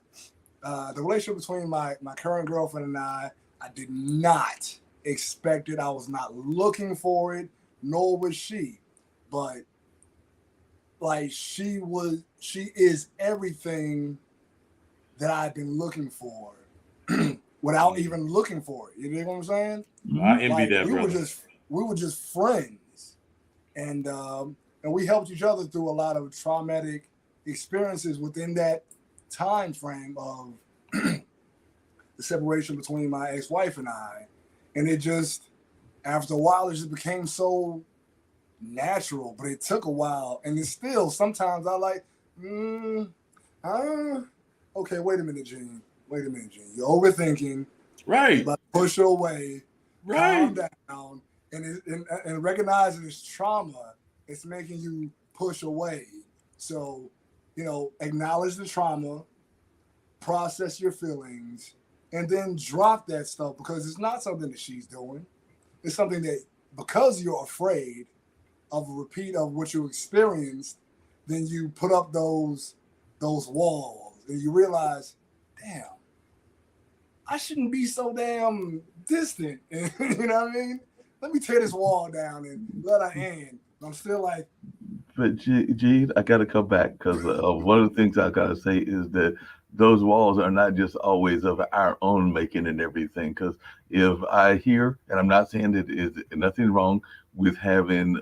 The relationship between my current girlfriend and I did not expect it. I was not looking for it, nor was she. But like she is everything that I've been looking for without even looking for it. You know what I'm saying? I envy Like that, brother. we were just friends, and we helped each other through a lot of traumatic experiences within that time frame of the separation between my ex-wife and I. And it just, after a while, it just became so natural, but it took a while. And it's still, sometimes I like, uh, okay, wait a minute, Gene. Wait a minute, Gene. You're overthinking. Right. You're about to push her away. Right. Calm down. And recognizing it's trauma, it's making you push away. So, acknowledge the trauma, process your feelings, and then drop that stuff because it's not something that she's doing. It's something that, because you're afraid of a repeat of what you experienced, then you put up those walls and you realize, damn, I shouldn't be so damn distant. You know what I mean? Let me tear this wall down and let her in. I'm still like, But Gene, I got to come back because one of the things I got to say is that those walls are not just always of our own making and everything. Because if I hear, and I'm not saying that is nothing wrong with having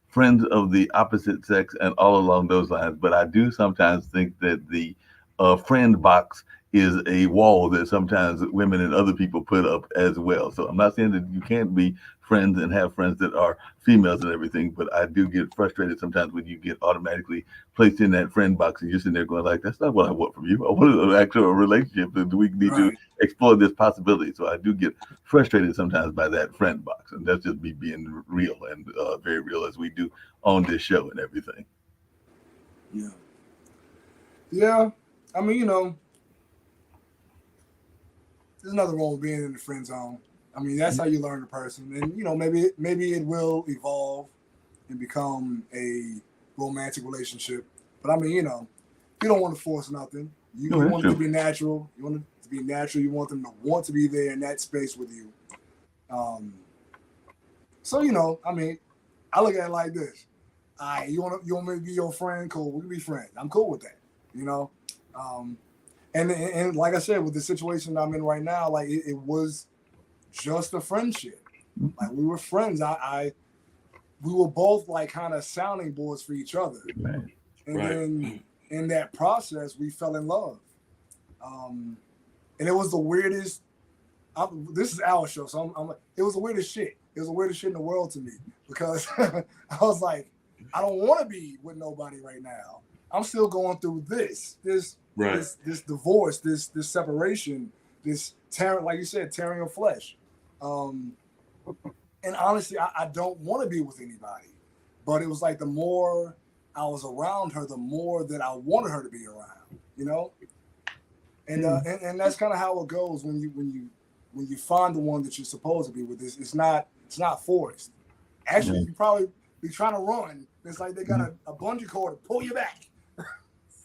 friends of the opposite sex and all along those lines, but I do sometimes think that the friend box is a wall that sometimes women and other people put up as well. So I'm not saying that you can't be friends and have friends that are females and everything, but I do get frustrated sometimes when you get automatically placed in that friend box and you're sitting there going like, that's not what I want from you. I want an actual relationship and we need to explore this possibility. So I do get frustrated sometimes by that friend box, and that's just me being real and very real as we do on this show and everything. Yeah. I mean, there's nothing wrong with being in the friend zone. I mean, that's how you learn the person, and maybe it will evolve and become a romantic relationship. But I mean, you don't want to force nothing. You want it to be natural. You want it to be natural. You want them to want to be there in that space with you. So I mean, I look at it like this. All right, you want me to be your friend? Cool, we can be friends. I'm cool with that. And like I said, with the situation I'm in right now, like it was just a friendship. Like we were friends. We were both like kind of sounding boards for each other. Right. And then in that process, we fell in love. And it was the weirdest. This is our show, so I'm like, it was the weirdest shit. It was the weirdest shit in the world to me because I was like, I don't want to be with nobody right now. I'm still going through this divorce, this separation, this tearing, like you said, tearing of flesh. And honestly, I don't want to be with anybody. But it was like the more I was around her, the more that I wanted her to be around, And that's kind of how it goes when you find the one that you're supposed to be with. It's not forced. Actually, you probably be trying to run. It's like they got a bungee cord to pull you back.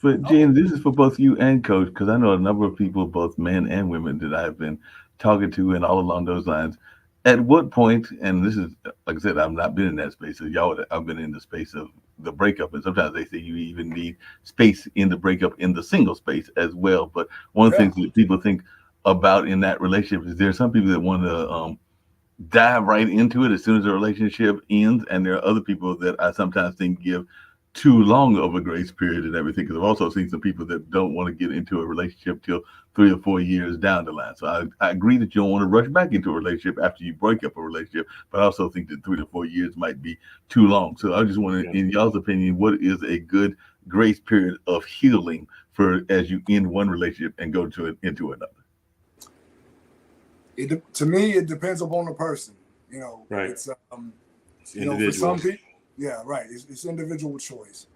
But James, this is for both you and Coach, because I know a number of people, both men and women, that I've been talking to, and all along those lines. At what point, and this is, like I said, I've not been in that space. So I've been in the space of the breakup, and sometimes they say you even need space in the breakup in the single space as well. But one of the things that people think about in that relationship is there are some people that want to dive right into it as soon as the relationship ends, and there are other people that I sometimes think give too long of a grace period and everything. Because I've also seen some people that don't want to get into a relationship till 3 or 4 years down the line. So I agree that you don't want to rush back into a relationship after you break up a relationship, but I also think that 3 to 4 years might be too long. So I just want to, in y'all's opinion, what is a good grace period of healing for as you end one relationship and go into another? To me, it depends upon the person. Right. It's individual. For some people, it's individual choice.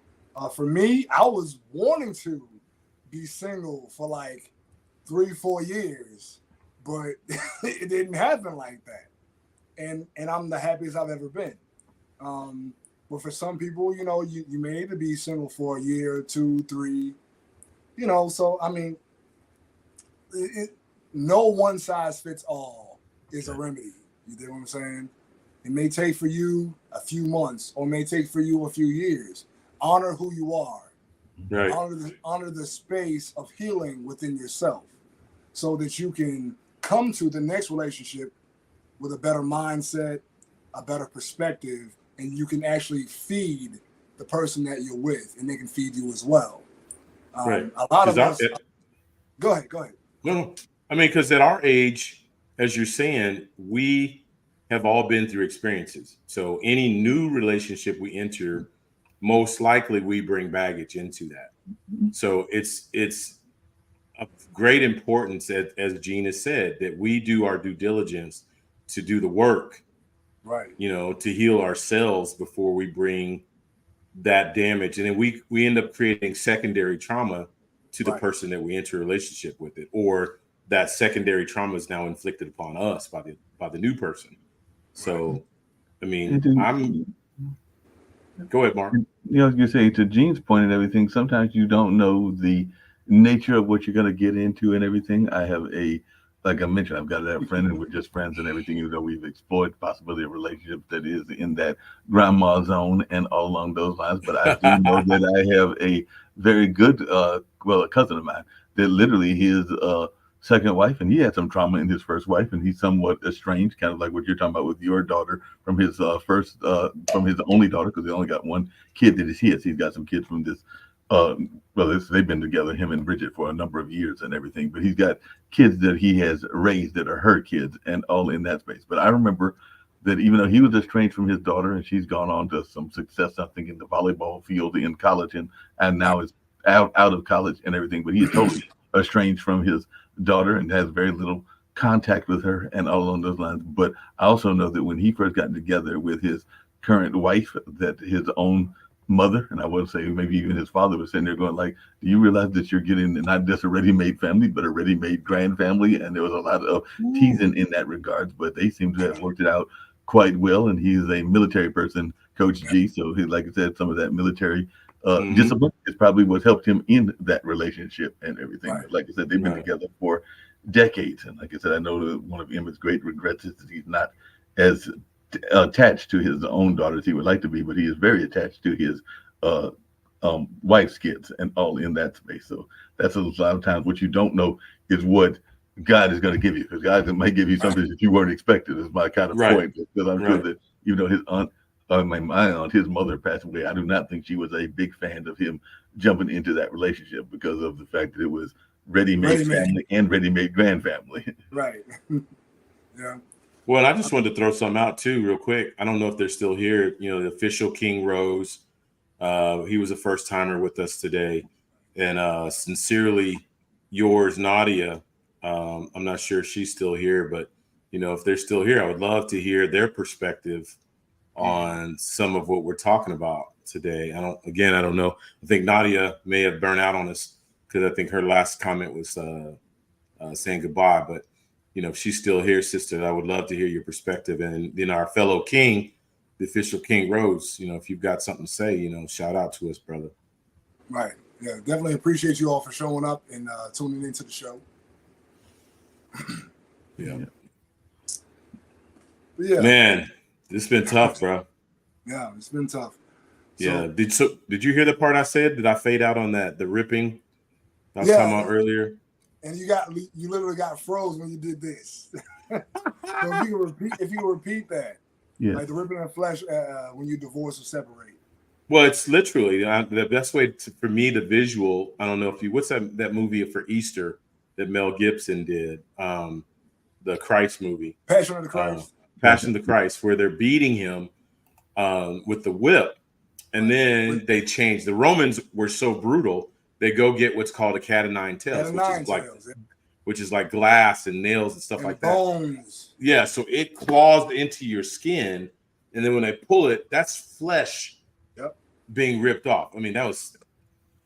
For me, I was wanting to be single for like 3-4 years, but it didn't happen like that. And I'm the happiest I've ever been. But for some people, you may need to be single for a year, 2, 3. So I mean, no one size fits all is a remedy. You get what I'm saying? It may take for you a few months, or may take for you a few years. Honor who you are. Right. Honor the space of healing within yourself, so that you can come to the next relationship with a better mindset, a better perspective, and you can actually feed the person that you're with, and they can feed you as well. Right. A lot of us. Go ahead. No, I mean, because at our age, as you're saying, we have all been through experiences. So any new relationship we enter, most likely we bring baggage into that. So it's of great importance, as Gina said, that we do our due diligence to do the work, right? To heal ourselves before we bring that damage, and then we end up creating secondary trauma to the person that we enter a relationship with, it, or that secondary trauma is now inflicted upon us by the new person. So, I mean, go ahead, Mark. You're saying, to Gene's point and everything, sometimes you don't know the nature of what you're going to get into and everything. I have like I mentioned, I've got that friend and we're just friends and everything, even though we've explored possibility of relationship that is in that grandma zone and all along those lines. But I do know that I have a very good, a cousin of mine that literally his second wife, and he had some trauma in his first wife, and he's somewhat estranged, kind of like what you're talking about with your daughter from his from his only daughter, because he only got one kid that is his. He's got some kids from this. They've been together, him and Bridget, for a number of years and everything. But he's got kids that he has raised that are her kids, and all in that space. But I remember that even though he was estranged from his daughter, and she's gone on to some success, I think, in the volleyball field in college, and now is out of college and everything. But he is totally estranged from his daughter and has very little contact with her and all along those lines. But I also know that when he first got together with his current wife, that his own mother, and I would say maybe even his father, was sitting there going like, do you realize that you're getting not just a ready-made family, but a ready-made grand family? And there was a lot of teasing in that regard, but they seem to have worked it out quite well. And he's a military person, Coach G. So he, like I said, some of that military discipline is probably what helped him in that relationship and everything. But like I said, they've been together for decades. And like I said, I know that one of Emmett's great regrets is that he's not as attached to his own daughter as he would like to be, but he is very attached to his wife's kids and all in that space. So that's a lot of times what you don't know is what God is going to give you, because God might give you something that you weren't expecting, is my kind of point. Because I'm sure that, his aunt, my aunt, his mother passed away. I do not think she was a big fan of him jumping into that relationship because of the fact that it was ready-made family and ready-made grand family. Right. Yeah. Well, I just wanted to throw something out too, real quick. I don't know if they're still here. The official King Rose. He was a first timer with us today, and sincerely yours, Nadia. I'm not sure if she's still here, but if they're still here, I would love to hear their perspective on some of what we're talking about today. I don't know. I think Nadia may have burned out on us because I think her last comment was saying goodbye. But if she's still here, sister, I would love to hear your perspective. And our fellow king, the official King Rose, if you've got something to say, shout out to us, brother. Right. Yeah, definitely appreciate you all for showing up and tuning into the show. Yeah. Yeah. Man, it's been tough, bro. Yeah, it's been tough. Yeah. Did you hear the part I said? Did I fade out on that? The ripping I was talking about earlier? And you literally got froze when you did this. So if you can repeat that, like the ripping of flesh when you divorce or separate. Well, it's literally the best way for me, the visual. I don't know if what's that movie for Easter that Mel Gibson did, the Christ movie, Passion of the Christ. Passion of the Christ, where they're beating him with the whip, and then they change. The Romans were so brutal. They go get what's called a cat of nine tails, which is like glass and nails and stuff like bones. That. Yeah, so it claws into your skin, and then when they pull it, that's flesh being ripped off. I mean, that was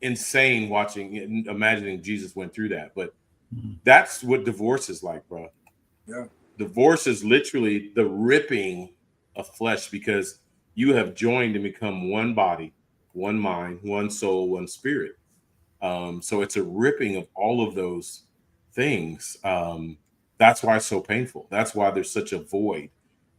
insane imagining Jesus went through that. But that's what divorce is like, bro. Yeah. Divorce is literally the ripping of flesh, because you have joined and become one body, one mind, one soul, one spirit. So it's a ripping of all of those things. That's why it's so painful. That's why there's such a void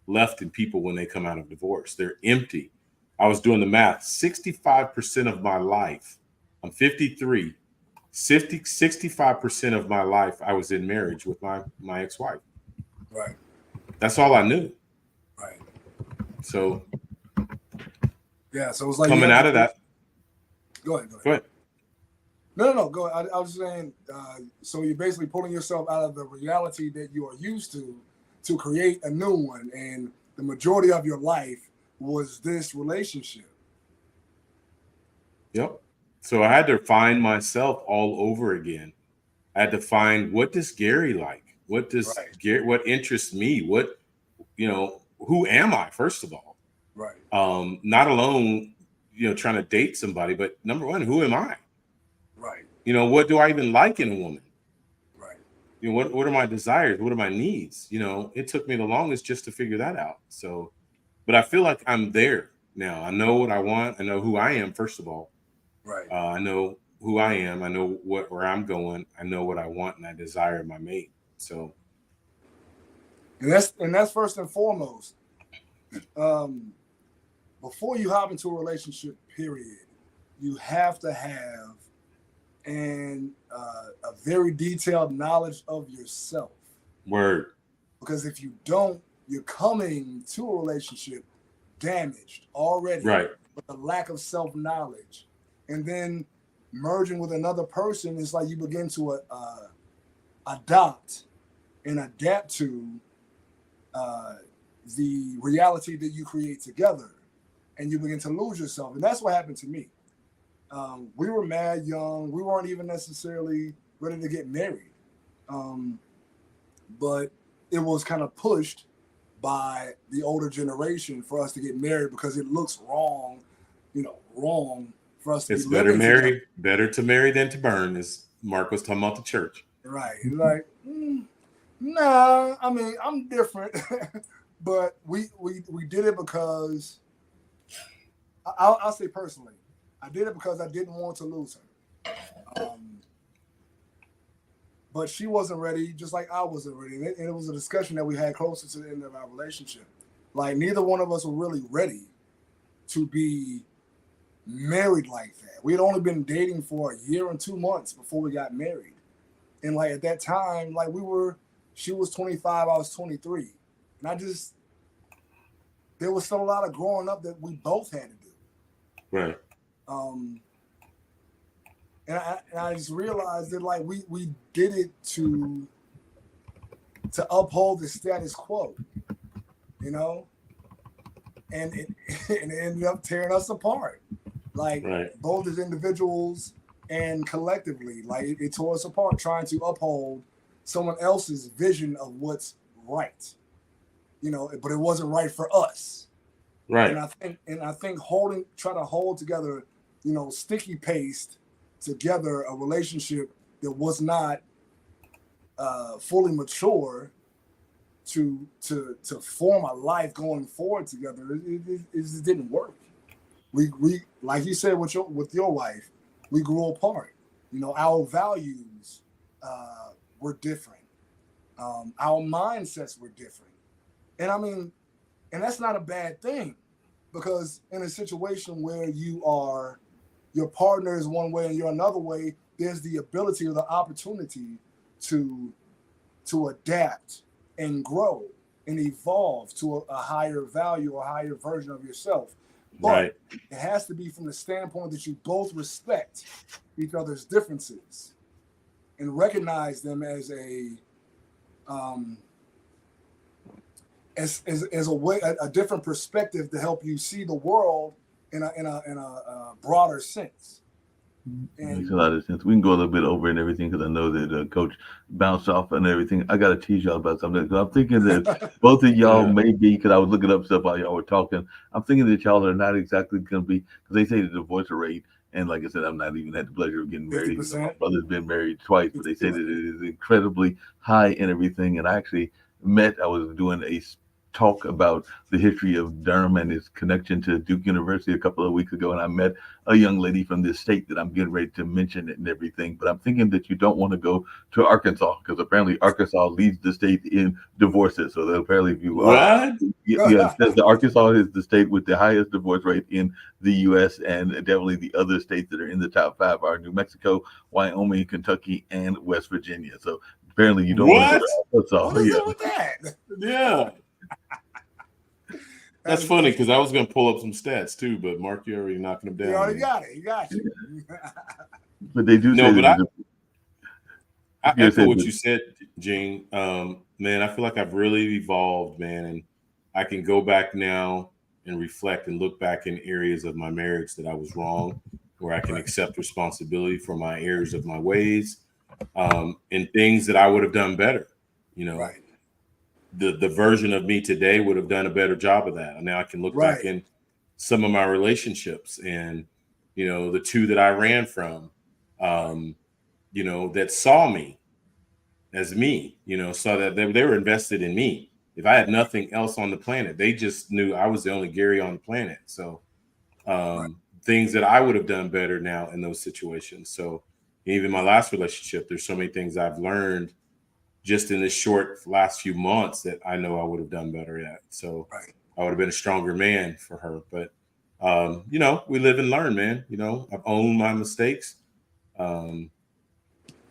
left in people when they come out of divorce. They're empty. I was doing the math. 65% of my life, I'm 53, 65% of my life I was in marriage with my ex-wife. Right. That's all I knew. Right. So yeah, so it was like coming out of that. Go ahead. Go ahead. No, go ahead. I was saying, so you're basically pulling yourself out of the reality that you are used to create a new one, and the majority of your life was this relationship. Yep. So I had to find myself all over again. I had to find, what does Gary like? What does Gary? What interests me? What, who am I? First of all, right. Not alone, trying to date somebody, but number one, who am I? Right. What do I even like in a woman? Right. What are my desires? What are my needs? It took me the longest just to figure that out. So, but I feel like I'm there now. I know what I want. I know who I am, first of all. Right. I know who I am. I know where I'm going. I know what I want and I desire in my mate. So, and that's first and foremost. Before you hop into a relationship, period, you have to have a very detailed knowledge of yourself. Word. Because if you don't, you're coming to a relationship damaged already, right, with a lack of self-knowledge. And then merging with another person is like you begin to adopt and adapt to the reality that you create together, and you begin to lose yourself. And that's what happened to me. We were mad young. We weren't even necessarily ready to get married. But it was kind of pushed by the older generation for us to get married because it looks wrong, wrong for us to it's be better to marry than to burn, as Mark was talking about the church. Right. He's like, nah, I mean, I'm different. But we did it because I'll say personally, I did it because I didn't want to lose her. But she wasn't ready, just like I wasn't ready. And it was a discussion that we had closer to the end of our relationship. Like, neither one of us were really ready to be married like that. We had only been dating for a year and 2 months before we got married. And like at that time, like she was 25, I was 23. And there was still a lot of growing up that we both had to do. Right. And I just realized that like we did it to uphold the status quo, and it ended up tearing us apart, like both as individuals and collectively. Like it tore us apart trying to uphold someone else's vision of what's right, but it wasn't right for us. Right. And I think try to hold together, sticky paste together a relationship that was not fully mature to form a life going forward together. It just didn't work. We like you said with your wife, we grew apart. Our values were different. Our mindsets were different. And I mean, and that's not a bad thing, because in a situation where your partner is one way and you're another way, there's the ability or the opportunity to adapt and grow and evolve to a higher value or higher version of yourself. But it has to be from the standpoint that you both respect each other's differences and recognize them as a way, a different perspective to help you see the world in a broader sense. Makes a lot of sense. We can go a little bit over and everything because I know that Coach bounced off and everything. I got to tease y'all about something. I'm thinking that both of y'all may be, because I was looking up stuff while y'all were talking. I'm thinking that y'all are not exactly going to be, because they say the divorce rate, and like I said, I'm not even had the pleasure of getting married. My brother's been married twice, but they say that it is incredibly high and everything. And I actually I was doing a talk about the history of Durham and its connection to Duke University a couple of weeks ago, and I met a young lady from this state that I'm getting ready to mention it and everything. But I'm thinking that you don't want to go to Arkansas because apparently Arkansas leads the state in divorces. So that apparently, if you What? yeah, it says that Arkansas is the state with the highest divorce rate in the U.S. and definitely the other states that are in the top 5 are New Mexico, Wyoming, Kentucky, and West Virginia. So apparently, you don't want to go to Arkansas. What is it with that? Yeah. That's funny because I was going to pull up some stats too, but Mark, you're already knocking them down. You already got it. You got you. But they do say that. I echo what you said, Gene. Man, I feel like I've really evolved, man, and I can go back now and reflect and look back in areas of my marriage that I was wrong, where I can accept responsibility for my errors of my ways, and things that I would have done better. You know, Right. The version of me today would have done a better job of that. And now I can look back in some of my relationships and, you know, the 2 that I ran from, you know, that saw me as me, you know, so that they were invested in me. If I had nothing else on the planet, they just knew I was the only Gary on the planet. So things that I would have done better now in those situations. So even my last relationship, there's so many things I've learned just in this short last few months that I know I would have done better at. So I would have been a stronger man for her. But, you know, we live and learn, man. You know, I've owned my mistakes and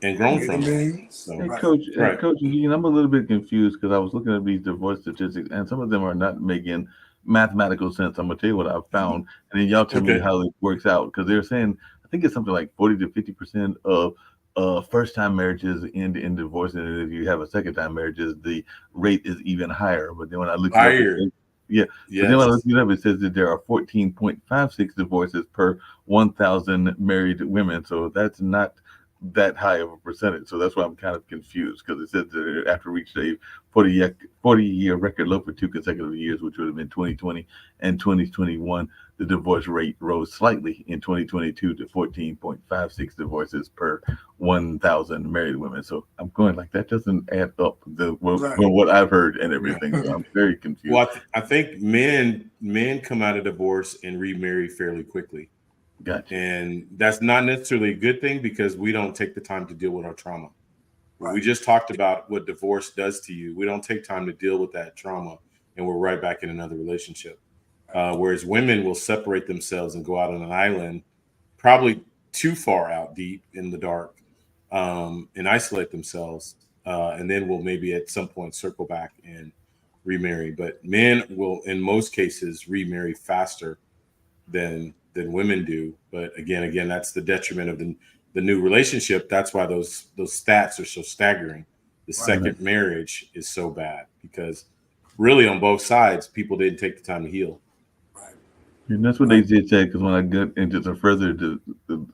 grown from them. So, hey, Coach, Gene, I'm a little bit confused because I was looking at these divorce statistics and some of them are not making mathematical sense. I'm going to tell you what I've found. And then y'all tell me how it works out because they're saying, I think it's something like 40 to 50% of first-time marriages end in divorce, and if you have a second-time marriages, the rate is even higher. But then when I look it up, but then when I look it up, it says that there are 14.56 divorces per 1,000 married women. So that's not that high of a percentage. So that's why I'm kind of confused because it says that after reached a 40-year record low for 2 consecutive years, which would have been 2020 and 2021. The divorce rate rose slightly in 2022 to 14.56 divorces per 1,000 married women. So I'm going like that doesn't add up from what I've heard and everything. So I'm very confused. Well, I think men come out of divorce and remarry fairly quickly. Gotcha. And that's not necessarily a good thing because we don't take the time to deal with our trauma. We just talked about what divorce does to you. We don't take time to deal with that trauma and we're right back in another relationship. Whereas women will separate themselves and go out on an island, probably too far out deep in the dark, and isolate themselves. And then will maybe at some point circle back and remarry. But men will, in most cases, remarry faster than women do. But again, that's the detriment of the new relationship. That's why those stats are so staggering. The second marriage is so bad because really on both sides, people didn't take the time to heal. And that's what they did say, because when I get into some further the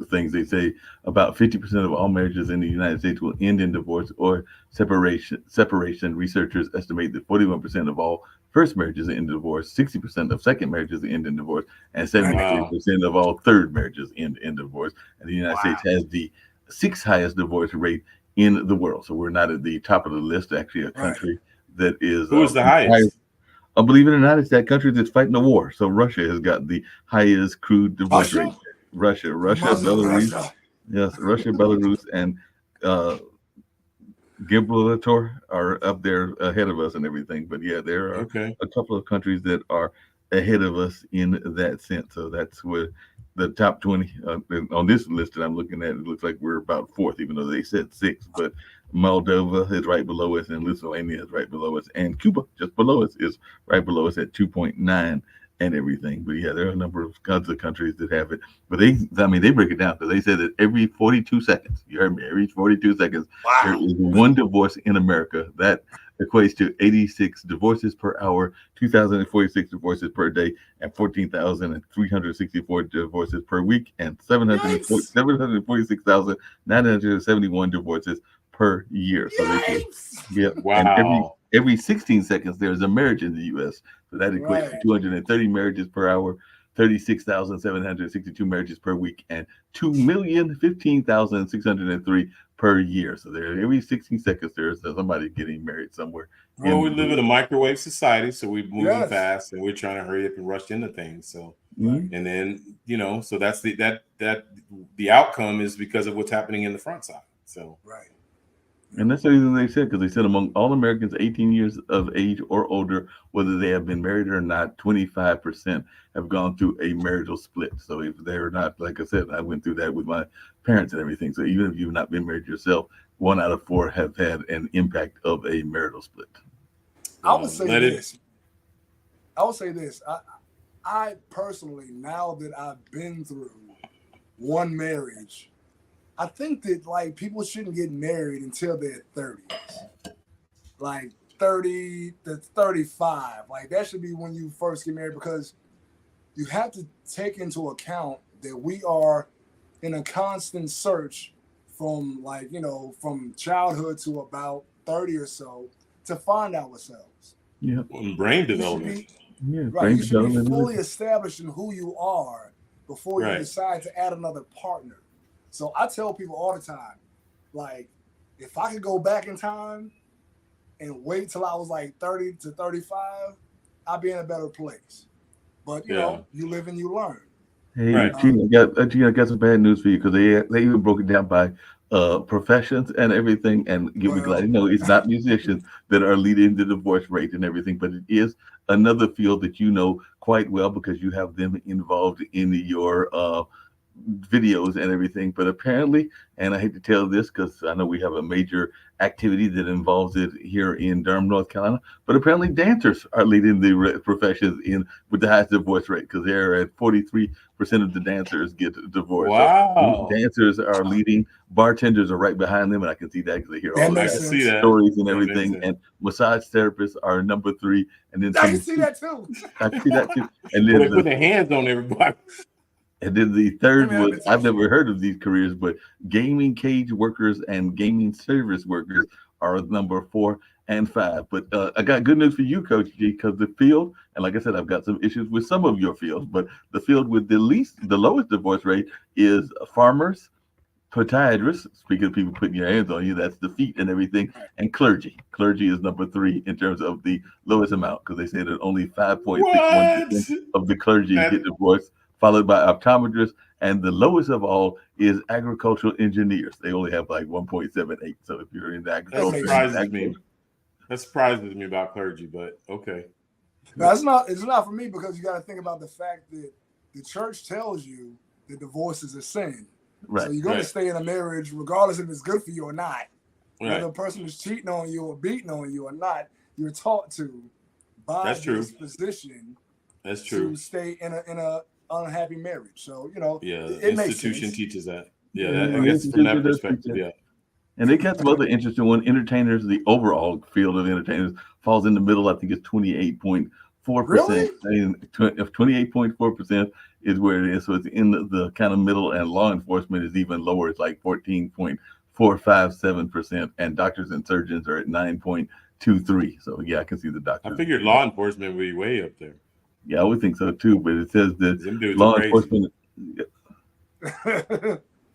things, they say about 50% of all marriages in the United States will end in divorce or separation. Researchers estimate that 41% of all first marriages end in divorce, 60% of second marriages end in divorce, and 73% of all third marriages end in divorce. And the United States has the 6th highest divorce rate in the world. So we're not at the top of the list, actually, a country that is... Who is the highest? Believe it or not, it's that country that's fighting the war. So Russia has got the highest crude divorce rate. Russia, Belarus. Yes, Russia, Belarus, and Gibraltar are up there ahead of us and everything. But yeah, there are a couple of countries that are ahead of us in that sense. So that's where the top 20 on this list that I'm looking at, it looks like we're about 4th, even though they said 6th. But Moldova is right below us, and Lithuania is right below us, and Cuba just below us is right below us at 2.9 and everything. But yeah, there are a number of other countries that have it. But they break it down because they said that every 42 seconds, you heard me, every 42 seconds, there is one divorce in America. That equates to 86 divorces per hour, 2,046 divorces per day, and 14,364 divorces per week, and 746,971 divorces per year. So they and every 16 seconds there's a marriage in the U.S. So that equates to 230 marriages per hour, 36,762 marriages per week, and 2,015,603 per year. So there, every 16 seconds, there's somebody getting married somewhere. Well, we live in a microwave society, so we're moving Yes. fast, and we're trying to hurry up and rush into things. So, Mhm. and then so that's the outcome is because of what's happening in the front side. So, Right. And that's the reason they said, because they said among all Americans 18 years of age or older, whether they have been married or not, 25% have gone through a marital split. So if they're not, like I said, I went through that with my parents and everything. So even if you've not been married yourself, 1 out of 4 have had an impact of a marital split. I would say this. I personally, now that I've been through one marriage, I think that like people shouldn't get married until their 30s, like 30 to 35. Like that should be when you first get married, because you have to take into account that we are in a constant search from from childhood to about 30 or so to find ourselves. Yeah. Brain development. Right, you should be fully established in who you are before you decide to add another partner. So I tell people all the time, like, if I could go back in time and wait till I was like 30 to 35, I'd be in a better place. But you know, you live and you learn. Hey, Gina, I got some bad news for you, because they even broke it down by professions and everything. And you'll be glad to know it's not musicians that are leading the divorce rate and everything, but it is another field that you know quite well because you have them involved in your videos and everything. But apparently, and I hate to tell this because I know we have a major activity that involves it here in Durham, North Carolina, but apparently dancers are leading the professions in with the highest divorce rate, because they're at 43% of the dancers get divorced. Wow. So dancers are leading, bartenders are right behind them, and I can see that because they hear all the stories and everything. And massage therapists are number 3, and then I can see that too. I can see that too. And then they put their hands on everybody. And then the third was, I've never heard of these careers, but gaming cage workers and gaming service workers are number 4 and 5. But I got good news for you, Coach G, because the field, and like I said, I've got some issues with some of your fields, but the field with the lowest divorce rate is farmers, podiatrists, speaking of people putting your hands on you, that's the feet and everything, and clergy. Clergy is number 3 in terms of the lowest amount, because they say that only 5.61% of the clergy get divorced, followed by optometrists, and the lowest of all is agricultural engineers. They only have like 1.78. So if you're in agriculture, that surprises me about clergy, but okay. No, it's not for me, because you got to think about the fact that the church tells you that divorce is a sin. Right. So you're going to stay in a marriage regardless if it's good for you or not. Whether the person is cheating on you or beating on you or not, you're taught to by this position to stay in a unhappy marriage. So it institution makes teaches that. I guess from that perspective, And they got some other interesting one. Entertainers, the overall field of entertainers falls in the middle. I think it's 28.4%. Really? 28.4% is where it is. So it's in the kind of middle, and law enforcement is even lower. It's like 14.457%, and doctors and surgeons are at 9.23. So yeah, I can see the doctors. I figured law enforcement would be way up there. Yeah, I would think so too, but it says that law enforcement,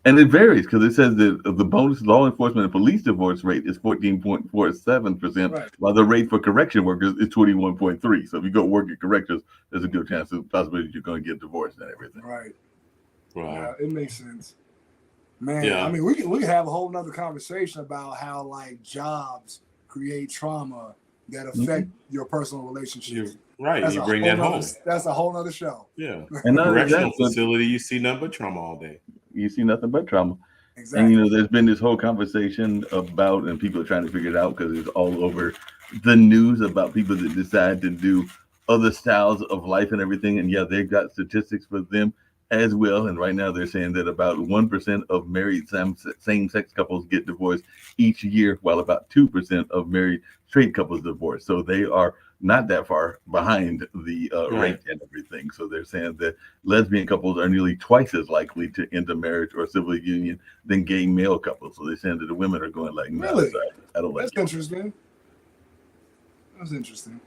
and it varies, because it says that the bonus law enforcement and police divorce rate is 14.47%, while the rate for correction workers is 21.3. So if you go work at corrections, there's a good chance of possibility you're going to get divorced and everything. Right. Wow. Yeah, it makes sense. Man, I mean, we can have a whole nother conversation about how like jobs create trauma that affect your personal relationships. Right, you bring that home. That's a whole nother show. Yeah, and correctional facility, you see nothing but trauma all day. You see nothing but trauma. Exactly. And there's been this whole conversation about, and people are trying to figure it out because it's all over the news, about people that decide to do other styles of life and everything. And yeah, they've got statistics for them as well. And right now they're saying that about 1% of married same-sex couples get divorced each year, while about 2% of married straight couples divorce. So they are not that far behind the rate and everything. So they're saying that lesbian couples are nearly twice as likely to end a marriage or civil union than gay male couples. So they're saying that the women are going like, no, really? I don't like That's interesting. That's interesting.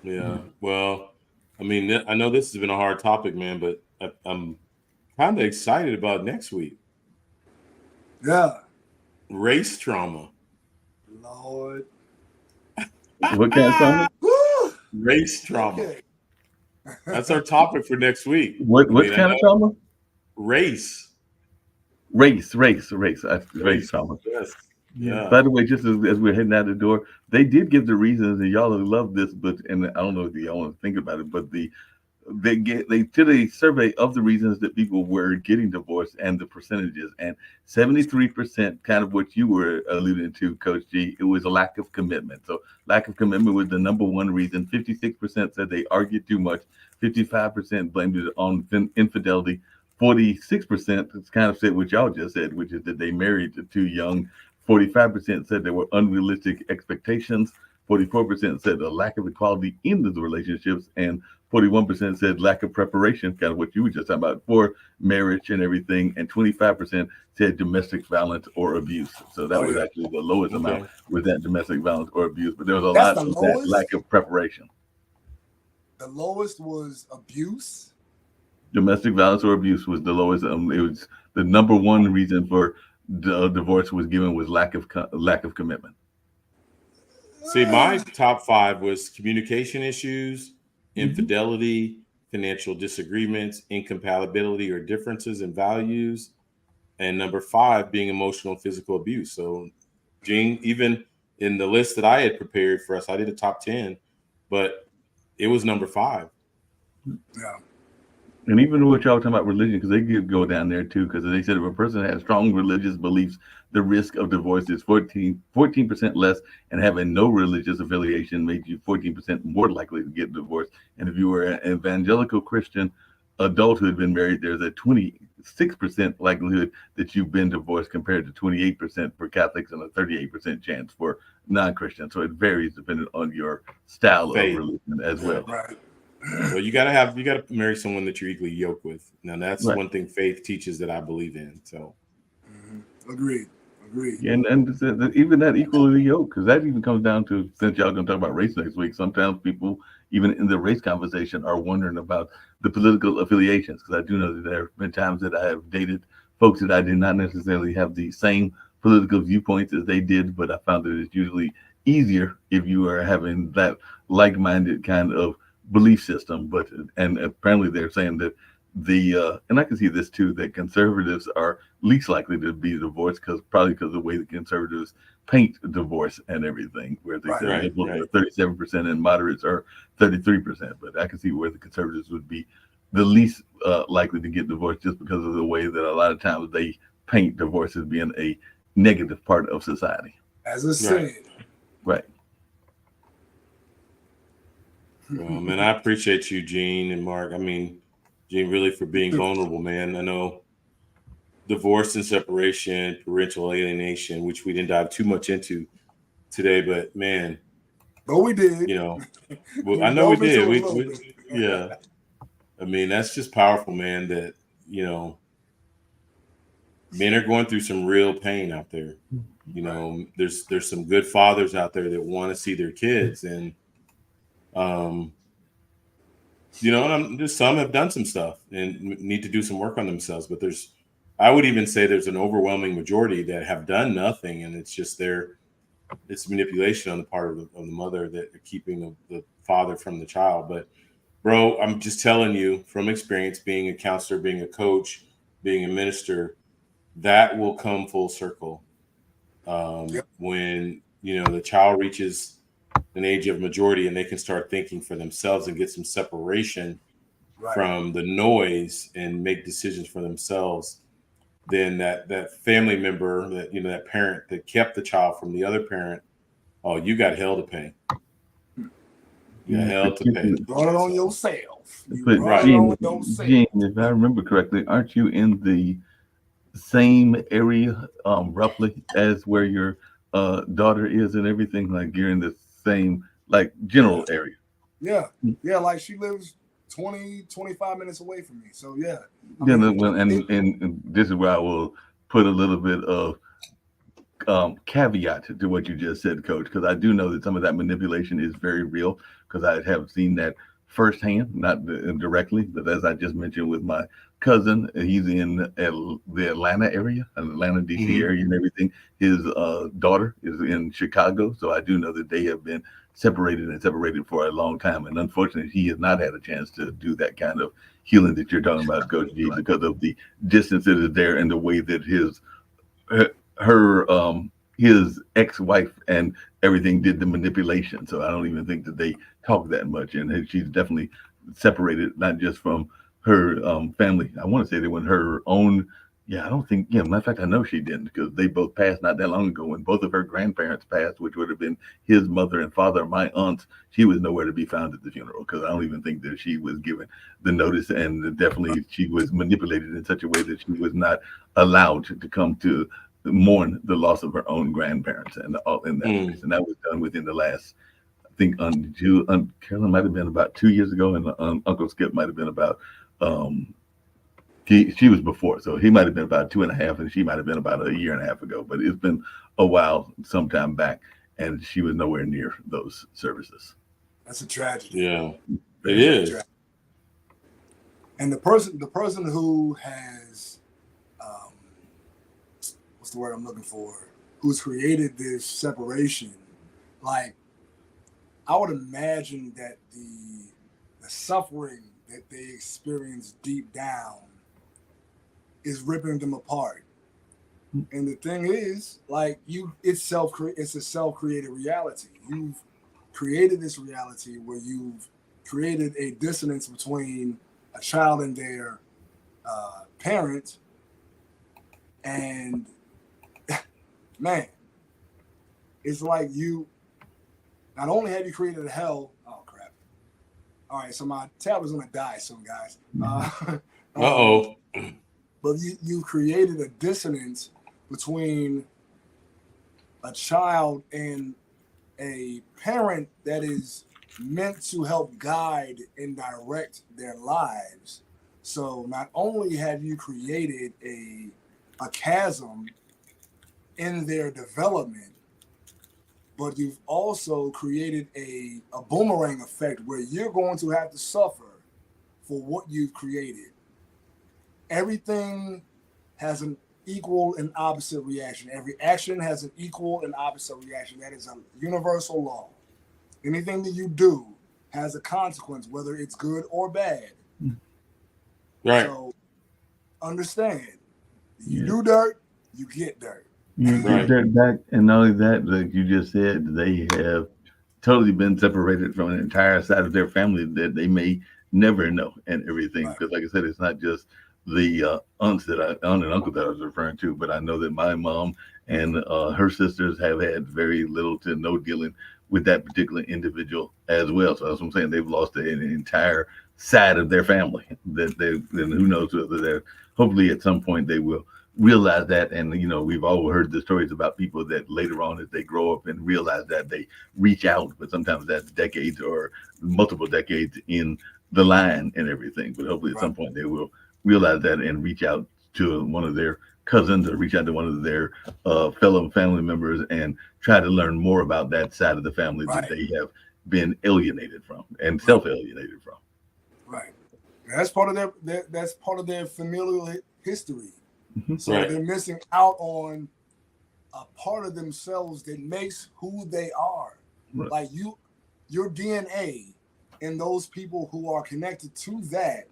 Yeah. Well, I mean, I know this has been a hard topic, man, but I'm kind of excited about next week. Yeah. Race trauma. Lord. What kind of trauma? Woo! Race trauma. Okay. That's our topic for next week. What kind of trauma? Race. Race trauma. Yes. Yeah. By the way, just as we're heading out the door, they did give the reasons, and y'all love this, but and I don't know if y'all want to think about it, but they did a survey of the reasons that people were getting divorced and the percentages, and 73%, kind of what you were alluding to, Coach G, it was a lack of commitment. So lack of commitment was the number one reason. 56% said they argued too much. 55% blamed it on infidelity. 46% kind of said what y'all just said, which is that they married too young. 45% said there were unrealistic expectations. 44% said a lack of equality in the relationships, and 41% said lack of preparation, kind of what you were just talking about, for marriage and everything. And 25% said domestic violence or abuse. So that was actually the lowest amount with that domestic violence or abuse. But there was a lot of that lack of preparation. The lowest was abuse. Domestic violence or abuse was the lowest. It was the number one reason for divorce was given was lack of commitment. See, my top 5 was communication issues, infidelity, financial disagreements, incompatibility or differences in values, and number 5 being emotional and physical abuse. So, Gene, even in the list that I had prepared for us, I did a top 10, but it was number 5. Yeah. And even what y'all talking about religion, because they could go down there too, because they said if a person has strong religious beliefs, the risk of divorce is 14% less, and having no religious affiliation made you 14% more likely to get divorced. And if you were an evangelical Christian adult who had been married, there's a 26% likelihood that you've been divorced compared to 28% for Catholics and a 38% chance for non-Christians. So it varies depending on your style of religion as well. Right. Well, you gotta marry someone that you're equally yoked with. Now that's one thing faith teaches that I believe in. So, agreed. And even that equally yoked, because that even comes down to, since y'all gonna talk about race next week, sometimes people even in the race conversation are wondering about the political affiliations. Because I do know that there have been times that I have dated folks that I did not necessarily have the same political viewpoints as they did, but I found that it's usually easier if you are having that like-minded kind of belief system. But and apparently they're saying that and I can see this too, that conservatives are least likely to be divorced because of the way the conservatives paint divorce and everything, where they say liberals are 37% and moderates are 33%. But I can see where the conservatives would be the least likely to get divorced, just because of the way that a lot of times they paint divorce as being a negative part of society. As a sin. Right. Well, man, I appreciate you, Gene and Mark. I mean, Gene, really for being vulnerable, man. I know divorce and separation, parental alienation, which we didn't dive too much into today, but man. But we did. You know, well, I know we did. Yeah. I mean, that's just powerful, man, that, you know, men are going through some real pain out there. You know, there's some good fathers out there that want to see their kids, and you know, and there's some have done some stuff and need to do some work on themselves, but I would even say there's an overwhelming majority that have done nothing, and it's just it's manipulation on the part of the mother that are keeping the father from the child. But bro, I'm just telling you from experience, being a counselor, being a coach, being a minister, that will come full circle when, you know, the child reaches an age of majority and they can start thinking for themselves and get some separation from the noise and make decisions for themselves. Then that family member, that, you know, that parent that kept the child from the other parent, oh, you got hell to pay. You got hell to pay. Run it on yourself. But Gene, if I remember correctly, aren't you in the same area roughly as where your daughter is and everything? Like you're in the same like general area? Yeah, like she lives 20-25 minutes away from me. So yeah. And this is where I will put a little bit of caveat to what you just said, Coach, because I do know that some of that manipulation is very real, because I have seen that firsthand, not directly, but as I just mentioned with my cousin. He's in the Atlanta area, Atlanta, DC Mhm. area, and everything. His daughter is in Chicago, so I do know that they have been separated for a long time. And unfortunately, he has not had a chance to do that kind of healing that you're talking about, Coach G, because of the distance that is there and the way that his ex-wife and everything did the manipulation. So I don't even think that they talk that much. And she's definitely separated, not just from her family. I want to say that when her own, yeah, I don't think, yeah, matter of fact, I know she didn't, because they both passed not that long ago. When both of her grandparents passed, which would have been his mother and father, my aunts, she was nowhere to be found at the funeral, because I don't even think that she was given the notice. And definitely she was manipulated in such a way that she was not allowed to come to mourn the loss of her own grandparents and all in that space. And that was done within the last, I think, Carolyn might have been about 2 years ago, and Uncle Skip might have been about, she was before, so he might have been about 2.5, and she might have been about a year and a half ago. But it's been a while, sometime back, and she was nowhere near those services. That's a tragedy. Yeah, Very it is. tragedy. And the person who has, what's the word I'm looking for? Who's created this separation? Like, I would imagine that the suffering that they experience deep down is ripping them apart. And the thing is, like, it's a self-created reality. You've created this reality where you've created a dissonance between a child and their parent, and man, it's like you not only have you created a hell. Oh crap! All right, so my tablet's gonna die soon, guys. Uh-oh. But you created a dissonance between a child and a parent that is meant to help guide and direct their lives. So not only have you created a chasm in their development, but you've also created a boomerang effect where you're going to have to suffer for what you've created. Everything has an equal and opposite reaction. Every action has an equal and opposite reaction. That is a universal law. Anything that you do has a consequence, whether it's good or bad. Right. So understand, you do dirt, you get dirt. You get dirt back, and not only that, like you just said, they have totally been separated from an entire side of their family that they may never know and everything. Right. Because, like I said, it's not just the aunt and uncle that I was referring to, but I know that my mom and her sisters have had very little to no dealing with that particular individual as well. So that's what I'm saying. They've lost an entire side of their family that and who knows whether they're, hopefully at some point they will realize that. And we've all heard the stories about people that later on, as they grow up and realize that, they reach out, but sometimes that's decades or multiple decades in the line and everything. But hopefully at some point they will realize that and reach out to one of their cousins or reach out to one of their fellow family members and try to learn more about that side of the family that they have been alienated from and self-alienated from. Right. That's part of their familial history. So they're missing out on a part of themselves that makes who they are. Right. Like your DNA and those people who are connected to that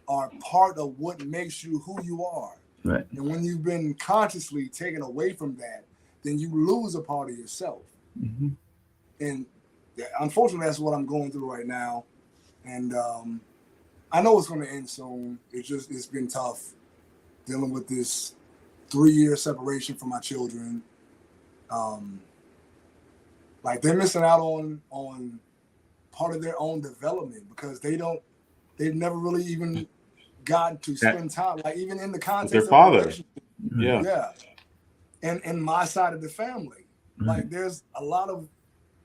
are part of what makes you who you are. Right. And when you've been consciously taken away from that, then you lose a part of yourself. Mm-hmm. And unfortunately, that's what I'm going through right now. And I know it's going to end soon. It's been tough dealing with this 3-year separation from my children. Like, they're missing out on part of their own development because they've never really even gotten to spend time, like, even in the context their of father. relationship. Yeah. And my side of the family. Mm-hmm. Like, there's a lot of,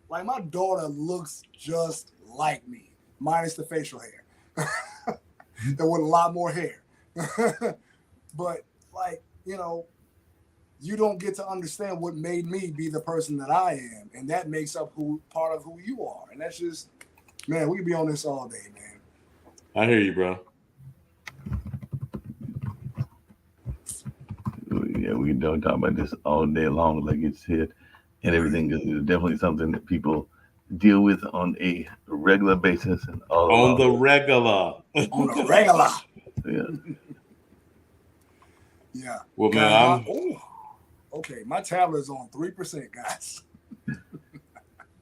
like, my daughter looks just like me, minus the facial hair. There was a lot more hair. But, like, you don't get to understand what made me be the person that I am. And that makes up part of who you are. And that's just, man, we could be on this all day, man. I hear you, bro. Yeah, we don't talk about this all day long, like it's hit and everything. Because it's definitely something that people deal with on a regular basis and all on along. the regular. On the regular. Yeah. Yeah. Well, Guys, man, okay. My tablet is on 3%, guys.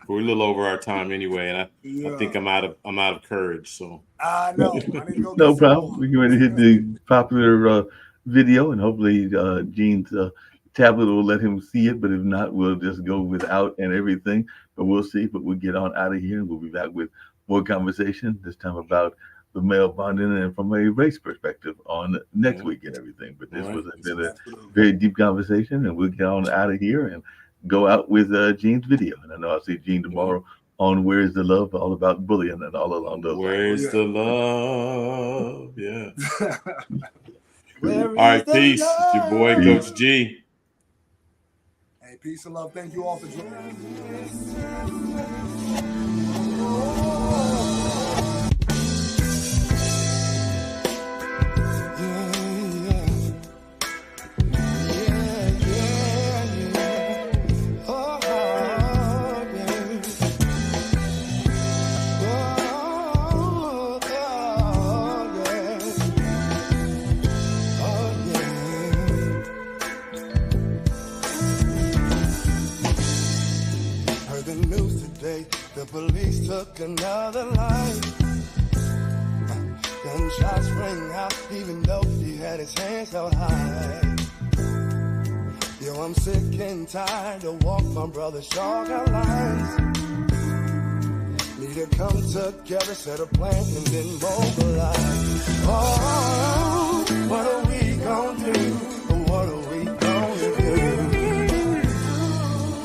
we're a little over our time anyway, and Yeah. I think I'm out of courage. So I know. I need to go No get some problem. more. We can ready to hit the popular video, and hopefully Gene's tablet will let him see it. But if not, we'll just go without and everything. But we'll see. But we'll get on out of here, and we'll be back with more conversation. This time about the male bonding and from a race perspective on next week and everything. But this was been a very deep conversation, and we'll get on out of here and go out with Gene's video. And I know I'll see Gene tomorrow on Where's the Love, all about bullying and all along those lines. Where's the love? Yeah. Where All right, is the peace. love? It's your boy, Coach G. Hey, peace and love. Thank you all for joining. The police took another life. Gunshots rang out, even though he had his hands held high. Yo, I'm sick and tired to walk my brother's short lines. Need to come together, set a plan, and then mobilize. Oh, what are we gonna do? What are we gonna do?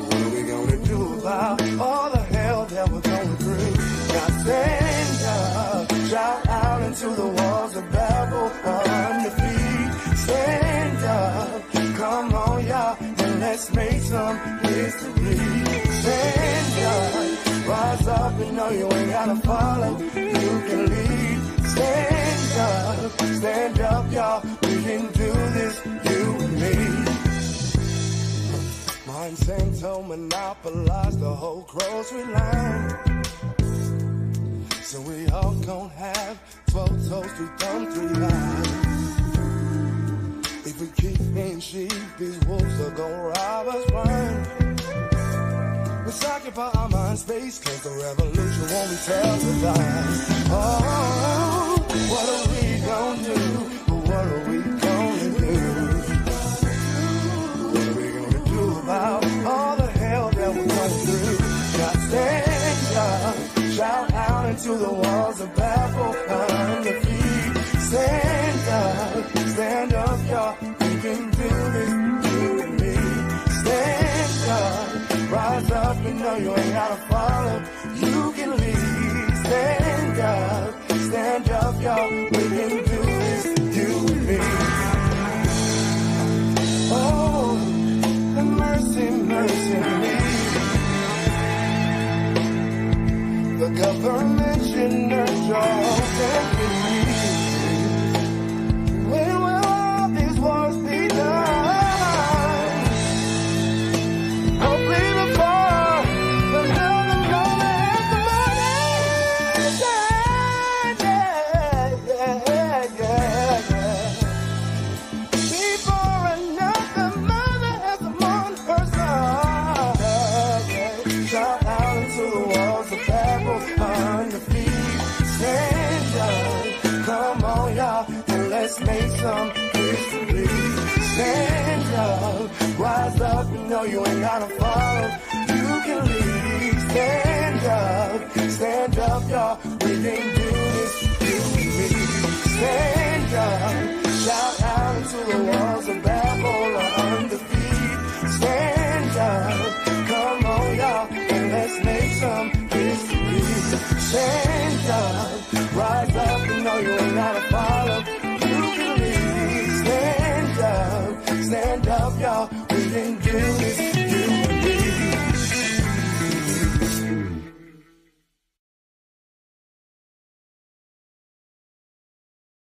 What are we gonna do about all the hell that we're going through? Now stand up, shout out into the walls of Babel on your feet. Stand up, come on y'all, and let's make some history. Stand up, rise up and know you ain't gotta follow, you can lead. Stand up y'all, we can do this, you and me. Monsanto monopolized the whole grocery line. So we all gon' have 12 toes, 3 thumbs, 3 lives. If we keep being sheep, these wolves are gon' rob us blind. Let's occupy our mind space, cause the revolution won't be televised. Oh, what are we gon' do? What are we gon' do? What are we gonna do about all the hell that we're going through? Now stand up, shout out into the walls of Babel on your feet. Stand up, y'all, we can do this, you and me. Stand up, rise up and know you ain't gotta follow, you can lead. Stand up, y'all, we can do this, you and me. Oh, mercy, mercy me. The government should nurture and believe. When will all these wars be done? Hopefully before another moment has the money. Before another mother has the one person. Shout out into the walls of Babel on your feet. Stand up, come on y'all, and let's make some history. Stand up, rise up, you know you ain't gotta follow, you can lead. Stand up, y'all, we can do